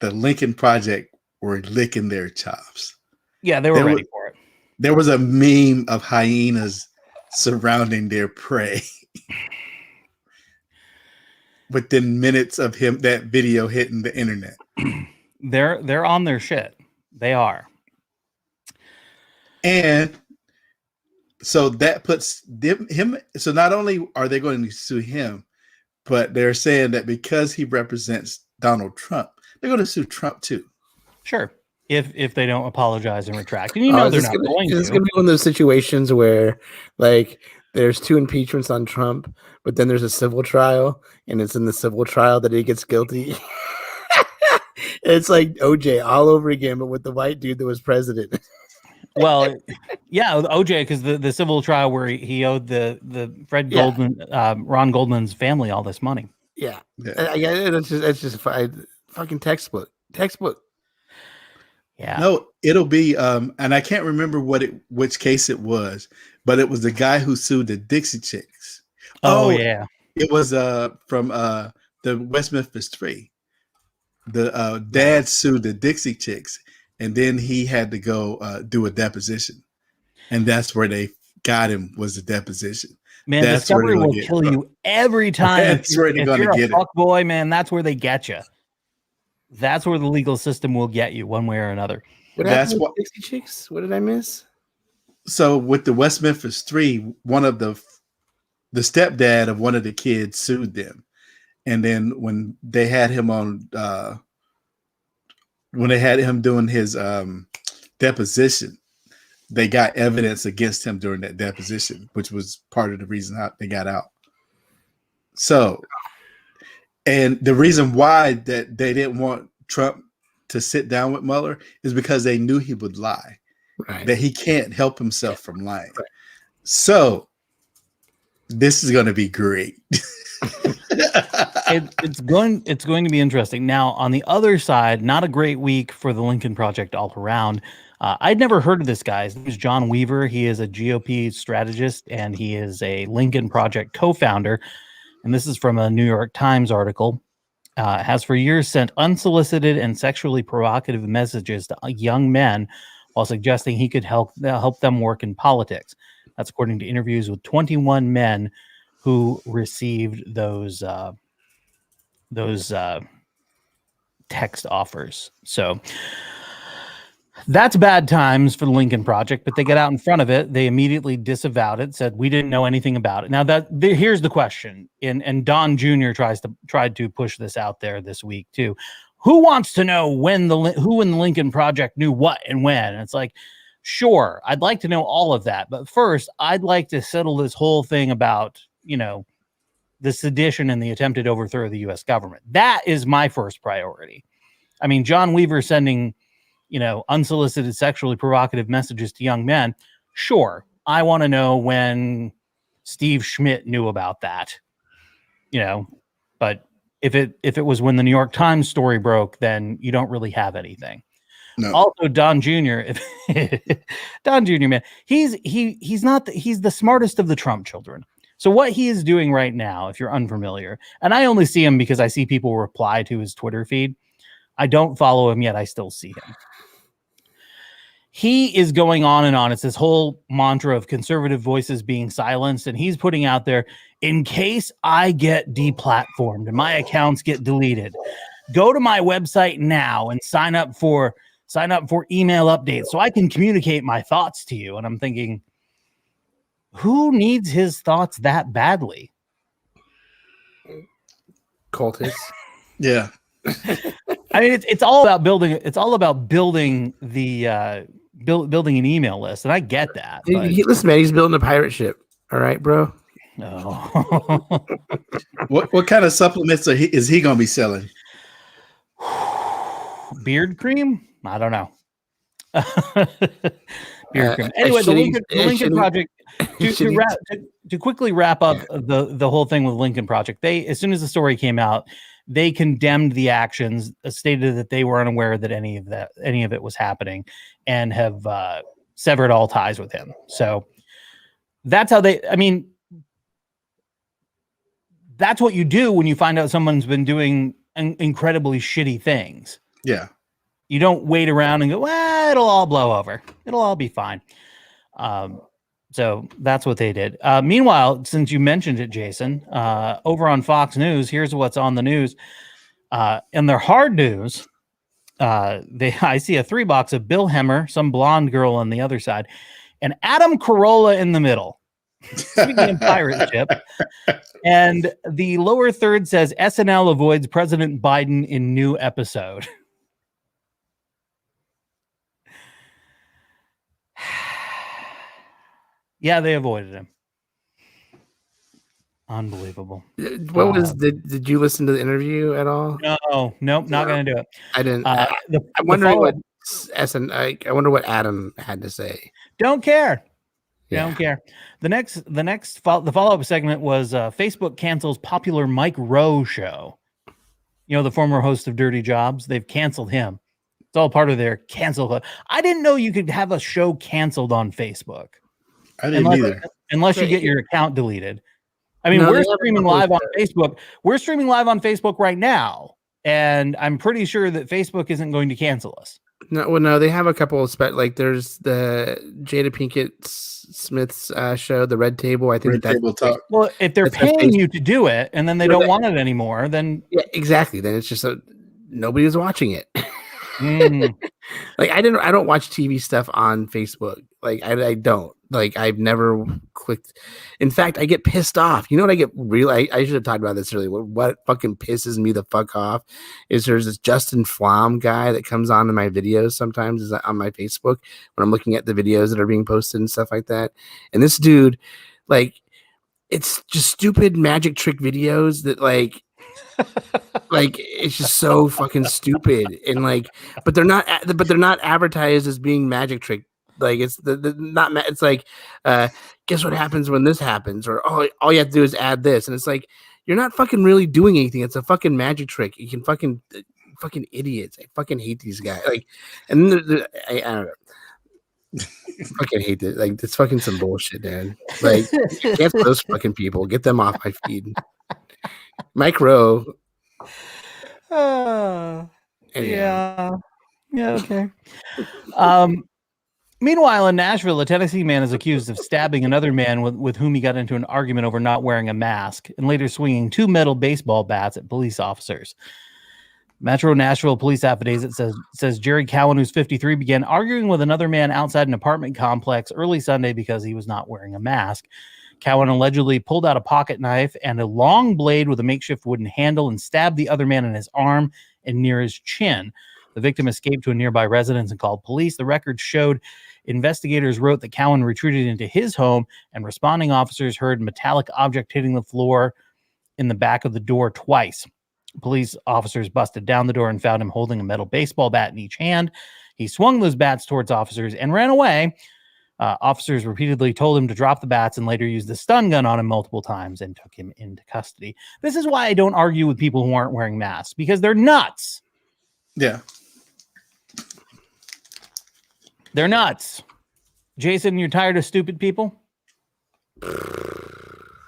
the Lincoln Project were licking their chops. Yeah, they were ready for it. There was a meme of hyenas surrounding their prey within minutes of that video hitting the internet. They're on their shit. They are. And so that puts him. So not only are they going to sue him, but they're saying that because he represents Donald Trump, they're going to sue Trump too. Sure. If they don't apologize and retract. And they're not going to. It's going to be one of those situations where, like, there's 2 impeachments on Trump, but then there's a civil trial, and it's in the civil trial that he gets guilty. It's like OJ all over again, but with the white dude that was president. Well, yeah, OJ, because the civil trial where he owed the Fred Goldman, Ron Goldman's family all this money. Yeah. It's just fucking textbook. Yeah. No, it'll be and I can't remember which case it was, but it was the guy who sued the Dixie Chicks. Oh yeah. It was from the West Memphis 3. The dad sued the Dixie Chicks, and then he had to go do a deposition. And that's where they got him, was the deposition. Man, that's discovery will kill you every time. That's where they're going to get it. Fuck boy, man, that's where they get you. That's where the legal system will get you one way or another. That's what Dixie Chicks. What did I miss? So with the West Memphis 3, one of the stepdad of one of the kids sued them, and then when they had him on, when they had him doing his deposition, they got evidence against him during that deposition, which was part of the reason how they got out. So. And the reason why that they didn't want Trump to sit down with Mueller is because they knew he would lie, right? That he can't help himself from lying. Right. So this is going to be great. It's going to be interesting. Now, on the other side, not a great week for the Lincoln Project all around. I'd never heard of this guy. His name is John Weaver. He is a GOP strategist, and he is a Lincoln Project co-founder. And this is from a New York Times article. Has for years sent unsolicited and sexually provocative messages to young men while suggesting he could help them work in politics. That's according to interviews with 21 men who received those text offers. So that's bad times for the Lincoln Project, but they get out in front of it. They immediately disavowed it, said we didn't know anything about it. Now here's the question, and Don Jr. tried to push this out there this week too. Who wants to know who in the Lincoln Project knew what and when? And it's like, sure, I'd like to know all of that, but first I'd like to settle this whole thing about the sedition and the attempted overthrow of the U.S. government. That is my first priority. I mean, John Weaver sending unsolicited sexually provocative messages to young men. Sure. I want to know when Steve Schmidt knew about that, but if it was when the New York Times story broke, then you don't really have anything. No. Also, Don Jr. Don Jr. man, he's the smartest of the Trump children. So what he is doing right now, if you're unfamiliar, and I only see him because I see people reply to his Twitter feed. I don't follow him yet. I still see him. he is going on and on. It's this whole mantra of conservative voices being silenced, and he's putting out there, in case I get deplatformed and my accounts get deleted, go to my website now and sign up for email updates so I can communicate my thoughts to you. And I'm thinking, who needs his thoughts that badly? Cultists. Yeah. I mean, it's all about building. It's all about building the building an email list, and I get that. But, Listen, man, he's building a pirate ship. All right, bro. no. What kind of supplements is he going to be selling? Beard cream? I don't know. Beard cream. a Anyway, the shitty- Lincoln Project. shitty- To quickly wrap up the whole thing with Lincoln Project, they, as soon as the story came out, they condemned the actions, stated that they were unaware that any of it was happening, and have severed all ties with him. So that's how they. I mean, that's what you do when you find out someone's been doing incredibly shitty things. Yeah. You don't wait around and go, well, it'll all blow over. It'll all be fine. So that's what they did. Meanwhile, since you mentioned it, Jason, over on Fox News, here's what's on the news. In their hard news, I see a 3-box of Bill Hemmer, some blonde girl on the other side, and Adam Carolla in the middle. Speaking of pirate ship. And the lower third says SNL avoids President Biden in new episode. Yeah, they avoided him. Unbelievable. What was did you listen to the interview at all? Nope, not going to do it. I didn't. I wonder what I wonder what Adam had to say. Don't care. Yeah. Don't care. The follow-up segment was Facebook cancels popular Mike Rowe show. You know, the former host of Dirty Jobs. They've canceled him. It's all part of their cancel club. I didn't know you could have a show canceled on Facebook. I didn't either. Unless you get your account deleted. I mean, No, we're they haven't streaming live on posted Facebook. We're streaming live on Facebook right now, and I'm pretty sure that Facebook isn't going to cancel us. No, they have a couple of like there's the Jada Pinkett Smith's show, The Red Table. I think Red that's Table Talk. Well, if they're That's their paying Facebook. you to do it, and then they No, don't that- want it anymore, then yeah, exactly. Then it's just nobody's watching it. mm, Like I don't watch TV stuff on Facebook. Like I don't. Like I've never clicked. In fact, I get pissed off. You know what I get I should have talked about this earlier. What fucking pisses me the fuck off is there's this Justin Flom guy that comes on to my videos sometimes is on my Facebook when I'm looking at the videos that are being posted and stuff like that. And this dude, like, it's just stupid magic trick videos that like it's just so fucking stupid and like, but they're not advertised as being magic trick. Like it's it's like, guess what happens when this happens, or all you have to do is add this, and it's like you're not fucking really doing anything. It's a fucking magic trick. You can fucking idiots. I fucking hate these guys. Like, and I don't know. I fucking hate it. Like it's fucking some bullshit, man. Like cancel those fucking people. Get them off my feed. Mike Rowe. Anyhow. yeah, okay. Meanwhile, in Nashville, a Tennessee man is accused of stabbing another man with whom he got into an argument over not wearing a mask, and later swinging 2 metal baseball bats at police officers. Metro Nashville police affidavit says Jerry Cowan, who's 53, began arguing with another man outside an apartment complex early Sunday because he was not wearing a mask. Cowan allegedly pulled out a pocket knife and a long blade with a makeshift wooden handle and stabbed the other man in his arm and near his chin. The victim escaped to a nearby residence and called police. The record showed investigators wrote that Cowan retreated into his home, and responding officers heard metallic object hitting the floor in the back of the door twice. Police officers busted down the door and found him holding a metal baseball bat in each hand. He swung those bats towards officers and ran away. Officers repeatedly told him to drop the bats and later used the stun gun on him multiple times and took him into custody. This is why I don't argue with people who aren't wearing masks, because they're nuts. Yeah. They're nuts. Jason, you're tired of stupid people?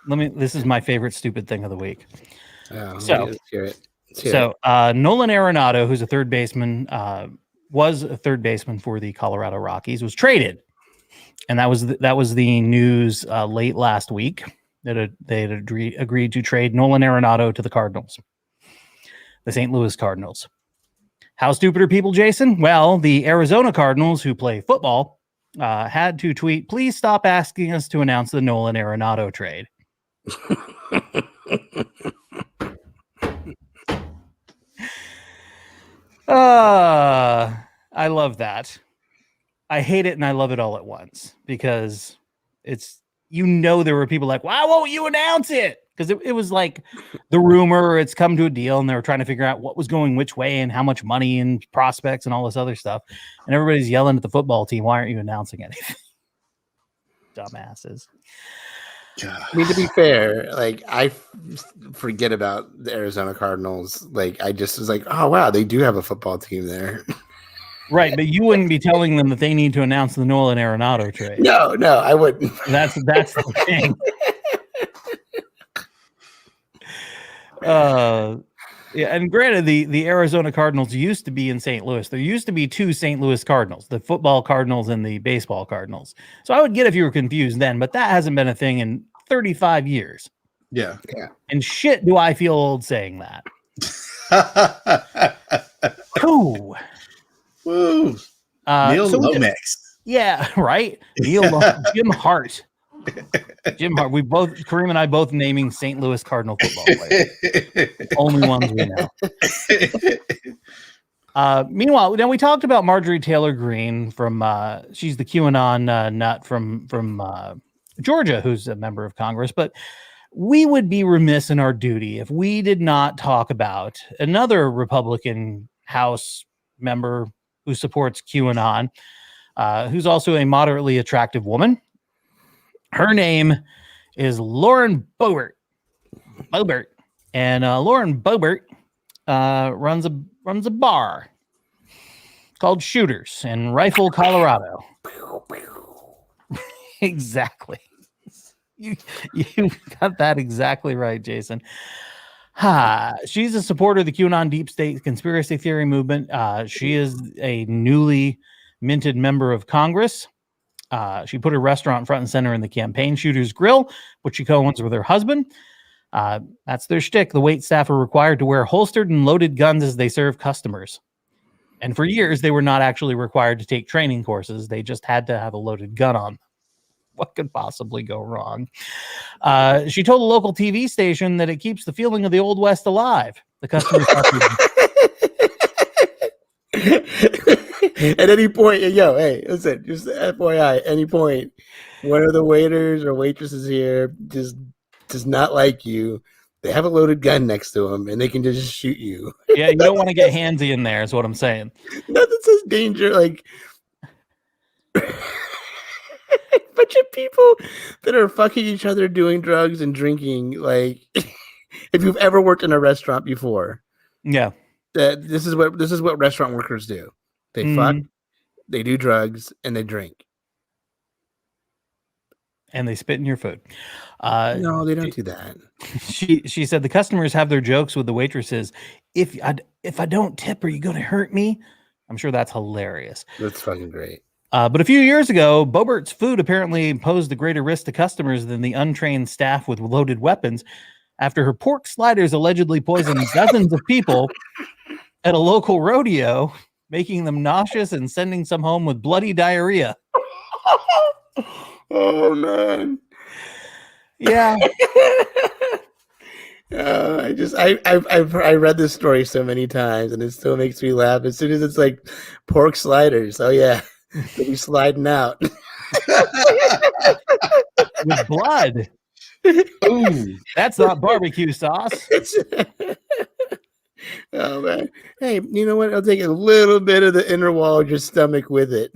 This is my favorite stupid thing of the week. Oh, So- let's hear it. Let's hear it. So Nolan Arenado, who's a third baseman was a third baseman for the Colorado Rockies, was traded. And that was the news late last week that they had agreed to trade Nolan Arenado to the Cardinals, the St. Louis Cardinals. How stupid are people, Jason? Well, the Arizona Cardinals, who play football, had to tweet, "Please stop asking us to announce the Nolan Arenado trade." I love that. I hate it and I love it all at once because it's, there were people like, why won't you announce it? Because it was like the rumor, it's come to a deal, and they were trying to figure out what was going which way and how much money and prospects and all this other stuff. And everybody's yelling at the football team, why aren't you announcing anything? Dumbasses. I mean, to be fair, like I forget about the Arizona Cardinals. Like I just was like, oh wow, they do have a football team there. Right, but you wouldn't be telling them that they need to announce the Nolan Arenado trade. No, I wouldn't. That's the thing. Yeah, and granted, the Arizona Cardinals used to be in St. Louis. There used to be two St. Louis Cardinals, the football Cardinals and the baseball Cardinals. So I would get if you were confused then, but that hasn't been a thing in 35 years. Yeah. And shit, do I feel old saying that? Ooh. Woo. Neil Lomax. Yeah, right. Jim Hart. Jim Hart. Kareem and I both naming St. Louis Cardinal football players. Only ones we know. Meanwhile, now we talked about Marjorie Taylor Greene from she's the QAnon nut from Georgia, who's a member of Congress, but we would be remiss in our duty if we did not talk about another Republican House member who supports QAnon, who's also a moderately attractive woman. Her name is Lauren Boebert. And Lauren Boebert runs a bar called Shooters in Rifle, Colorado. Exactly. You got that exactly right, Jason. She's a supporter of the QAnon deep state conspiracy theory movement. She is a newly minted member of Congress. She put her restaurant front and center in the campaign, Shooters Grill, which she co-owns with her husband. That's their shtick. The wait staff are required to wear holstered and loaded guns as they serve customers. And for years, they were not actually required to take training courses. They just had to have a loaded gun on. What could possibly go wrong? She told a local TV station that it keeps the feeling of the Old West alive. The customers at any point, hey, listen, just FYI, any point, one of the waiters or waitresses here just does not like you. They have a loaded gun next to them, and they can just shoot you. Yeah, you don't want to get handsy in there, is what I'm saying. Nothing says danger like bunch of people that are fucking each other, doing drugs and drinking. Like, if you've ever worked in a restaurant before, yeah, this is what restaurant workers do. They fuck, they do drugs, and they drink, and they spit in your food. No, they don't do that. She said the customers have their jokes with the waitresses. If I don't tip, are you going to hurt me? I'm sure that's hilarious. That's fucking great. But a few years ago, Boebert's food apparently posed a greater risk to customers than the untrained staff with loaded weapons after her pork sliders allegedly poisoned dozens of people at a local rodeo, making them nauseous and sending some home with bloody diarrhea. Oh, man. Yeah. I read this story so many times, and it still makes me laugh. As soon as it's like pork sliders, oh yeah, they'll be sliding out with blood. Ooh, that's not barbecue sauce. Oh man! Hey, you know what? I'll take a little bit of the inner wall of your stomach with it.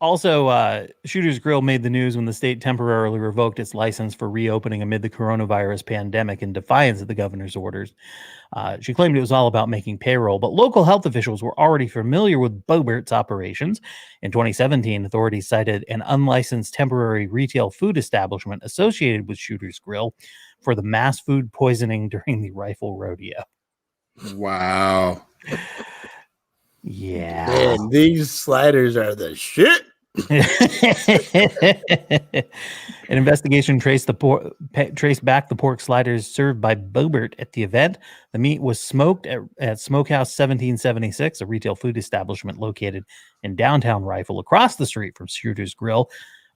Also, Shooters Grill made the news when the state temporarily revoked its license for reopening amid the coronavirus pandemic in defiance of the governor's orders. She claimed it was all about making payroll, but local health officials were already familiar with Boebert's operations. In 2017, authorities cited an unlicensed temporary retail food establishment associated with Shooters Grill for the mass food poisoning during the Rifle Rodeo. Wow. Yeah. Man, these sliders are the shit. An investigation traced back the pork sliders served by Bobert at the event. The meat was smoked at Smokehouse 1776, a retail food establishment located in downtown Rifle, across the street from Shooter's Grill,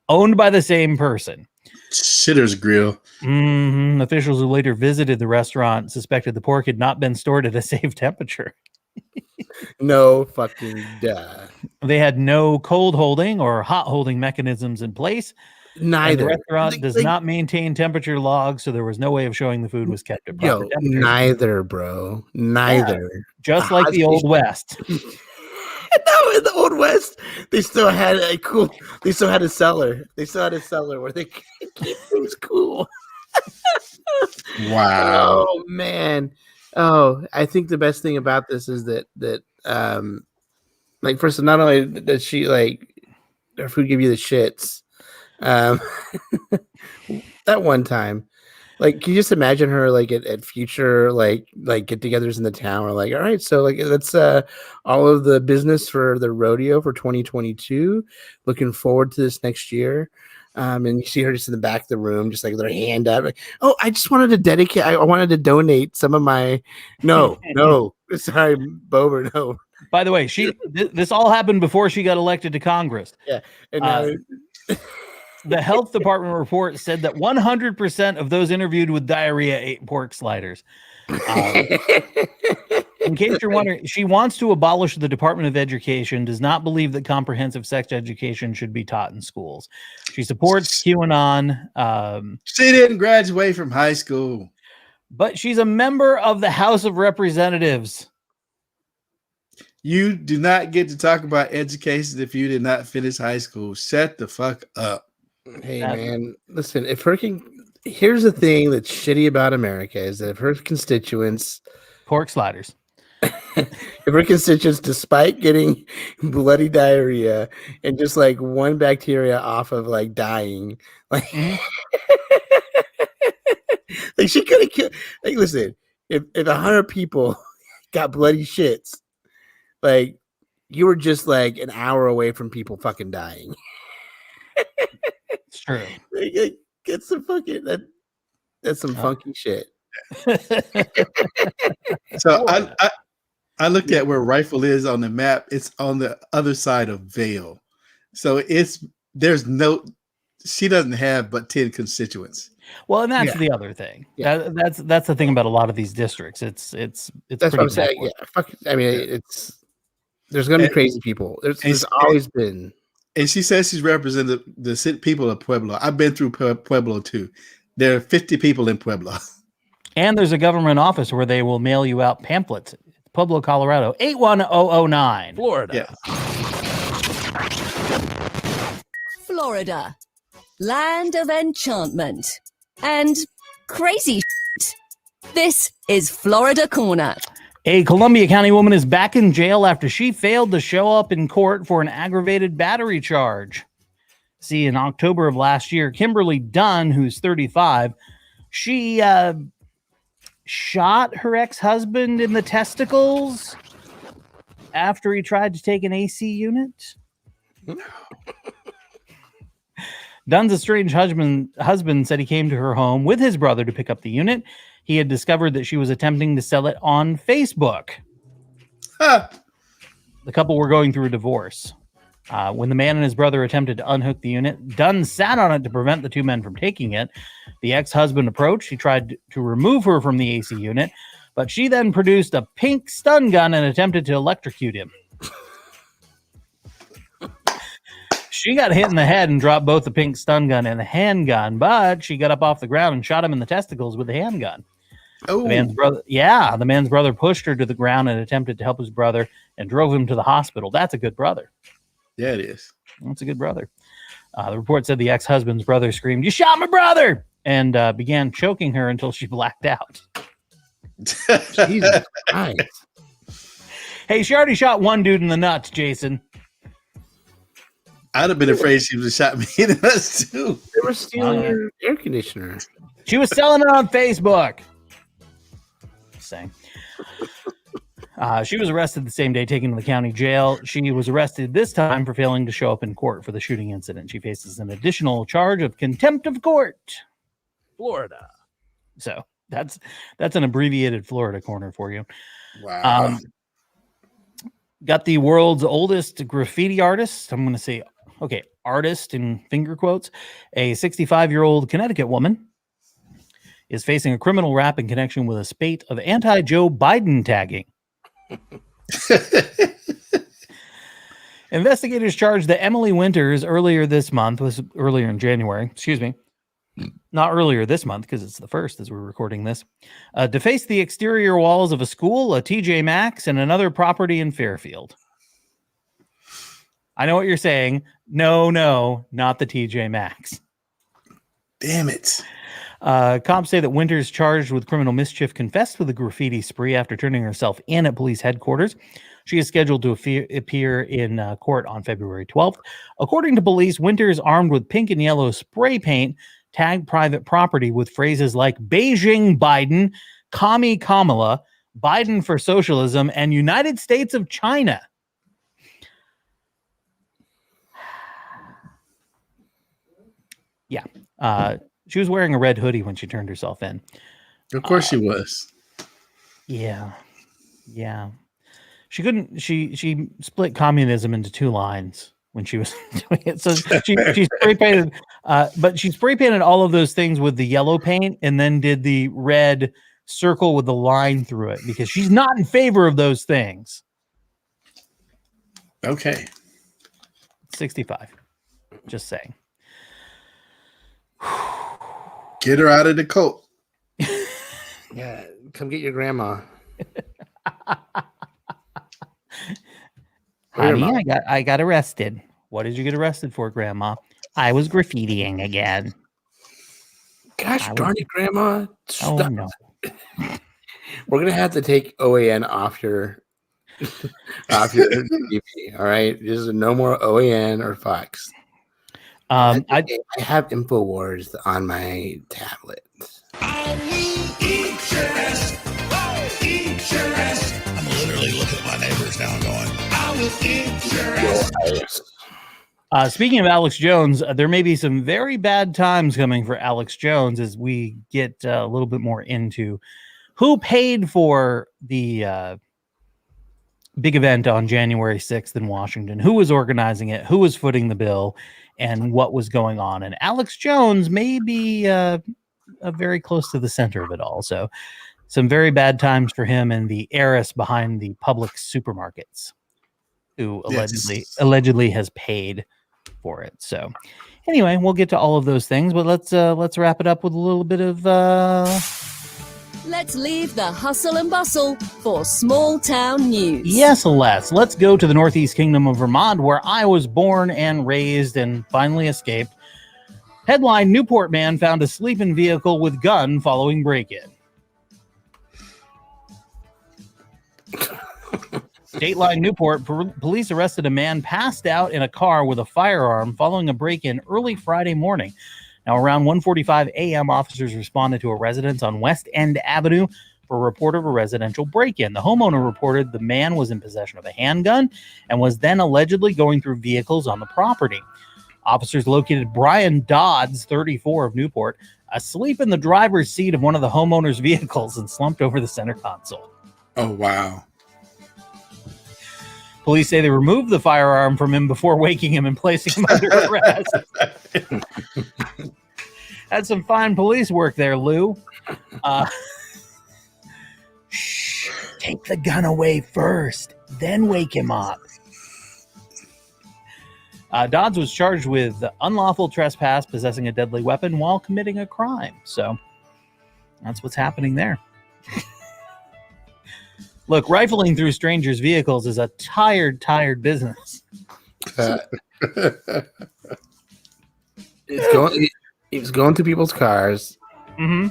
owned by the same person. Shitter's Grill. Officials who later visited the restaurant suspected the pork had not been stored at a safe temperature. No fucking duh. They had no cold holding or hot holding mechanisms in place. And Neither. the restaurant does not maintain temperature logs, so there was no way of showing the food was kept at proper Yo, temperature. neither, bro. Neither. Just like the Old West. No, in the Old West, they still had a cool. They still had a cellar. They still had a cellar where they could keep things cool. Wow. Oh man. Oh, I think the best thing about this is that like first, not only does she like her food give you the shits, that one time. Like, can you just imagine her like at future like get-togethers in the town? Or like, all right, so like that's all of the business for the rodeo for 2022. Looking forward to this next year. And you see her just in the back of the room, just like with her hand up. Like, oh, I just wanted to dedicate. I wanted to donate some of my. No, sorry, Bober, no. By the way, this all happened before she got elected to Congress. Yeah, and the health department report said that 100% of those interviewed with diarrhea ate pork sliders. In case you're wondering, she wants to abolish the Department of Education, does not believe that comprehensive sex education should be taught in schools. She supports QAnon. She didn't graduate from high school. But she's a member of the House of Representatives. You do not get to talk about education if you did not finish high school. Shut the fuck up. Hey man, listen, here's the thing that's shitty about America is that if her constituents pork sliders. If her constituents, despite getting bloody diarrhea and just like one bacteria off of like dying, like, like she could have killed. Like, listen, if 100 people got bloody shits, like you were just like an hour away from people fucking dying. It's true. Like, get some fucking that's some funky shit. So I looked at where Rifle is on the map. It's on the other side of Vail. So she doesn't have but 10 constituents. Well, and that's the other thing. Yeah. That's the thing about a lot of these districts. It's that's what I'm saying. Yeah, fuck. I mean, there's gonna be crazy people. There's always been. And she says she's represented the people of Pueblo. I've been through Pueblo too. There are 50 people in Pueblo. And there's a government office where they will mail you out pamphlets. Pueblo, Colorado, 81009. Florida. Yeah. Florida. Land of enchantment. And crazy shit. This is Florida Corner. A Columbia County woman is back in jail after she failed to show up in court for an aggravated battery charge. See, in October of last year, Kimberly Dunn, who's 35, she shot her ex-husband in the testicles after he tried to take an AC unit. Dunn's estranged husband said he came to her home with his brother to pick up the unit. He had discovered that she was attempting to sell it on Facebook. The couple were going through a divorce. When the man and his brother attempted to unhook the unit, Dunn sat on it to prevent the two men from taking it. The ex-husband approached. He tried to remove her from the AC unit, but she then produced a pink stun gun and attempted to electrocute him. She got hit in the head and dropped both the pink stun gun and the handgun, but she got up off the ground and shot him in the testicles with the handgun. Oh, the man's brother pushed her to the ground and attempted to help his brother and drove him to the hospital. That's a good brother. Yeah, it is. That's a good brother. The report said the ex-husband's brother screamed, "You shot my brother!" and began choking her until she blacked out. Jesus Christ. Hey, she already shot one dude in the nuts, Jason. I'd have been afraid she would have shot me in the nuts too. They were stealing your air conditioner. She was selling it on Facebook. Just saying. She was arrested the same day, taken to the county jail. She was arrested this time for failing to show up in court for the shooting incident. She faces an additional charge of contempt of court. Florida. So that's an abbreviated Florida corner for you. Wow. Got the world's oldest graffiti artist. I'm going to say, artist in finger quotes. A 65-year-old Connecticut woman is facing a criminal rap in connection with a spate of anti-Joe Biden tagging. Investigators charged that Emily Winters earlier in January, not earlier this month because it's the 1st as we're recording this, defaced the exterior walls of a school, a TJ Maxx, and another property in Fairfield. I know what you're saying. No, not the TJ Maxx. Damn it. Cops say that Winters, charged with criminal mischief, confessed with a graffiti spree after turning herself in at police headquarters. She is scheduled to appear in court on February 12th. According to police, Winters, armed with pink and yellow spray paint, tagged private property with phrases like Beijing Biden, Commie Kamala, Biden for socialism, and United States of China. Yeah. She was wearing a red hoodie when she turned herself in. Of course she was. Yeah. She split communism into 2 lines when she was doing it. So she spray painted, but she spray painted all of those things with the yellow paint and then did the red circle with the line through it because she's not in favor of those things. Okay. 65. Just saying. Get her out of the coat. Yeah, come get your grandma. Honey, I got arrested. What did you get arrested for, Grandma? I was graffitiing again. Gosh darn it, Grandma. Oh, Stop. no. We're going to have to take OAN off your TV, all right? There's no more OAN or Fox. I have InfoWars on my tablet. I'm literally looking at my neighbors now and going, I will eat your ass. Speaking of Alex Jones, there may be some very bad times coming for Alex Jones as we get a little bit more into who paid for the big event on January 6th in Washington, who was organizing it, who was footing the bill, and what was going on. And Alex Jones may be very close to the center of it all. So some very bad times for him and the heiress behind the Publix supermarkets who allegedly has paid for it. So anyway, we'll get to all of those things, but let's wrap it up with a little bit of Let's leave the hustle and bustle for small town news. Yes, let's go to the Northeast Kingdom of Vermont, where I was born and raised and finally escaped. Headline: Newport man found asleep in vehicle with gun following break-in. Dateline Newport, police arrested a man passed out in a car with a firearm following a break-in early Friday morning. Now, around 1:45 a.m., officers responded to a residence on West End Avenue for a report of a residential break-in. The homeowner reported the man was in possession of a handgun and was then allegedly going through vehicles on the property. Officers located Brian Dodds, 34, of Newport, asleep in the driver's seat of one of the homeowner's vehicles and slumped over the center console. Oh, wow. Police say they removed the firearm from him before waking him and placing him under arrest. Had some fine police work there, Lou. Shh, take the gun away first, then wake him up. Dodds was charged with unlawful trespass, possessing a deadly weapon while committing a crime. So that's what's happening there. Look, rifling through strangers' vehicles is a tired business. He was going through people's cars, Mm-hmm.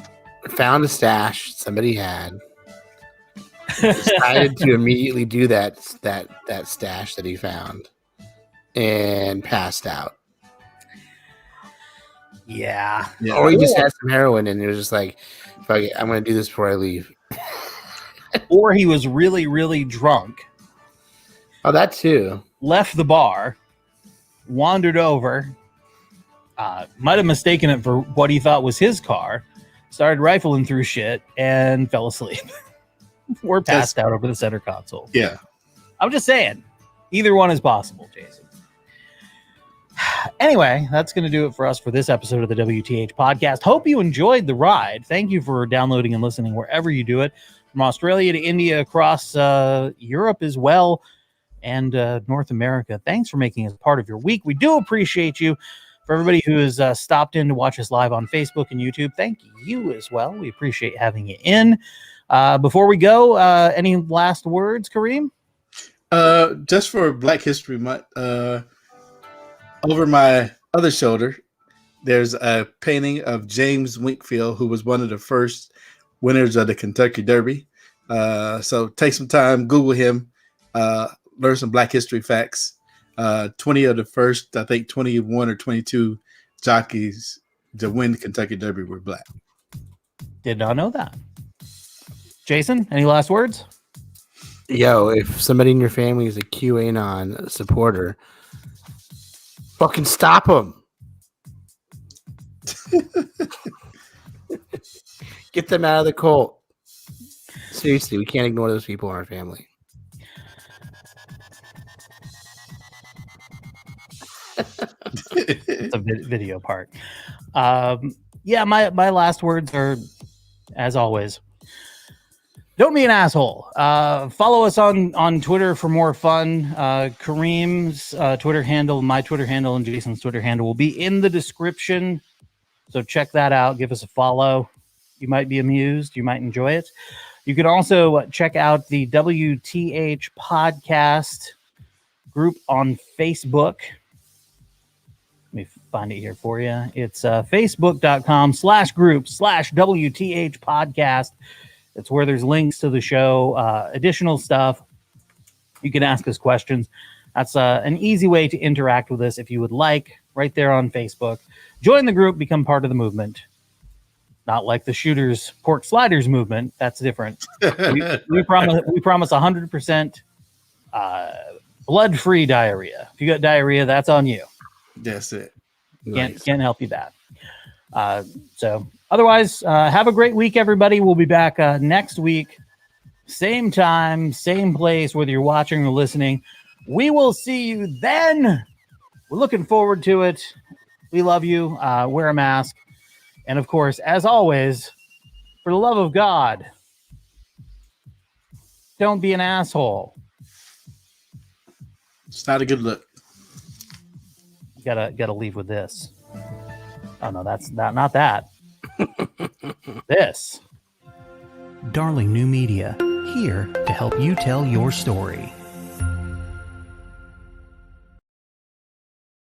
found a stash somebody had, decided to immediately do that stash that he found, and passed out. Yeah. Or he just had some heroin and he was just like, fuck it, I'm going to do this before I leave. or he was really, really drunk, Oh, that too. left the bar, wandered over, might have mistaken it for what he thought was his car, started rifling through shit, and fell asleep. Or passed out over the center console. Yeah. I'm just saying, either one is possible, Jason. Anyway, that's going to do it for us for this episode of the WTH podcast. Hope you enjoyed the ride. Thank you for downloading and listening wherever you do it, from Australia to India, across Europe as well, and North America. Thanks for making us part of your week. We do appreciate you. For everybody who has stopped in to watch us live on Facebook and YouTube, thank you as well. We appreciate having you in. Before we go, any last words, Kareem? Just for Black History Month, over my other shoulder, there's a painting of James Winkfield, who was one of the first winners of the Kentucky Derby. So take some time, Google him, learn some Black history facts. 20 of the first, I think 21 or 22 jockeys to win the Kentucky Derby were Black. Did not know that. Jason, any last words? Yo, if somebody in your family is a QAnon supporter, fucking stop them. Get them out of the cult. Seriously, we can't ignore those people in our family. It's a video part. Yeah, my last words are, as always, don't be an asshole. Follow us on Twitter for more fun. Kareem's Twitter handle, my Twitter handle, and Jason's Twitter handle will be in the description. So check that out. Give us a follow. You might be amused. You might enjoy it. You can also check out the WTH podcast group on Facebook. Let me find it here for you. It's facebook.com/group/WTH podcast. It's where there's links to the show, additional stuff. You can ask us questions. That's an easy way to interact with us if you would like, right there on Facebook. Join the group, become part of the movement. Not like the Shooters Pork Sliders movement. That's different. we promise 100% blood-free diarrhea. If you got diarrhea, that's on you. That's it. Can't help you that. So otherwise, have a great week, everybody. We'll be back next week. Same time, same place, whether you're watching or listening. We will see you then. We're looking forward to it. We love you. Wear a mask. And of course, as always, for the love of God, don't be an asshole. It's not a good look. Gotta leave with this. Oh no, that's not that. This. Darling New Media, here to help you tell your story.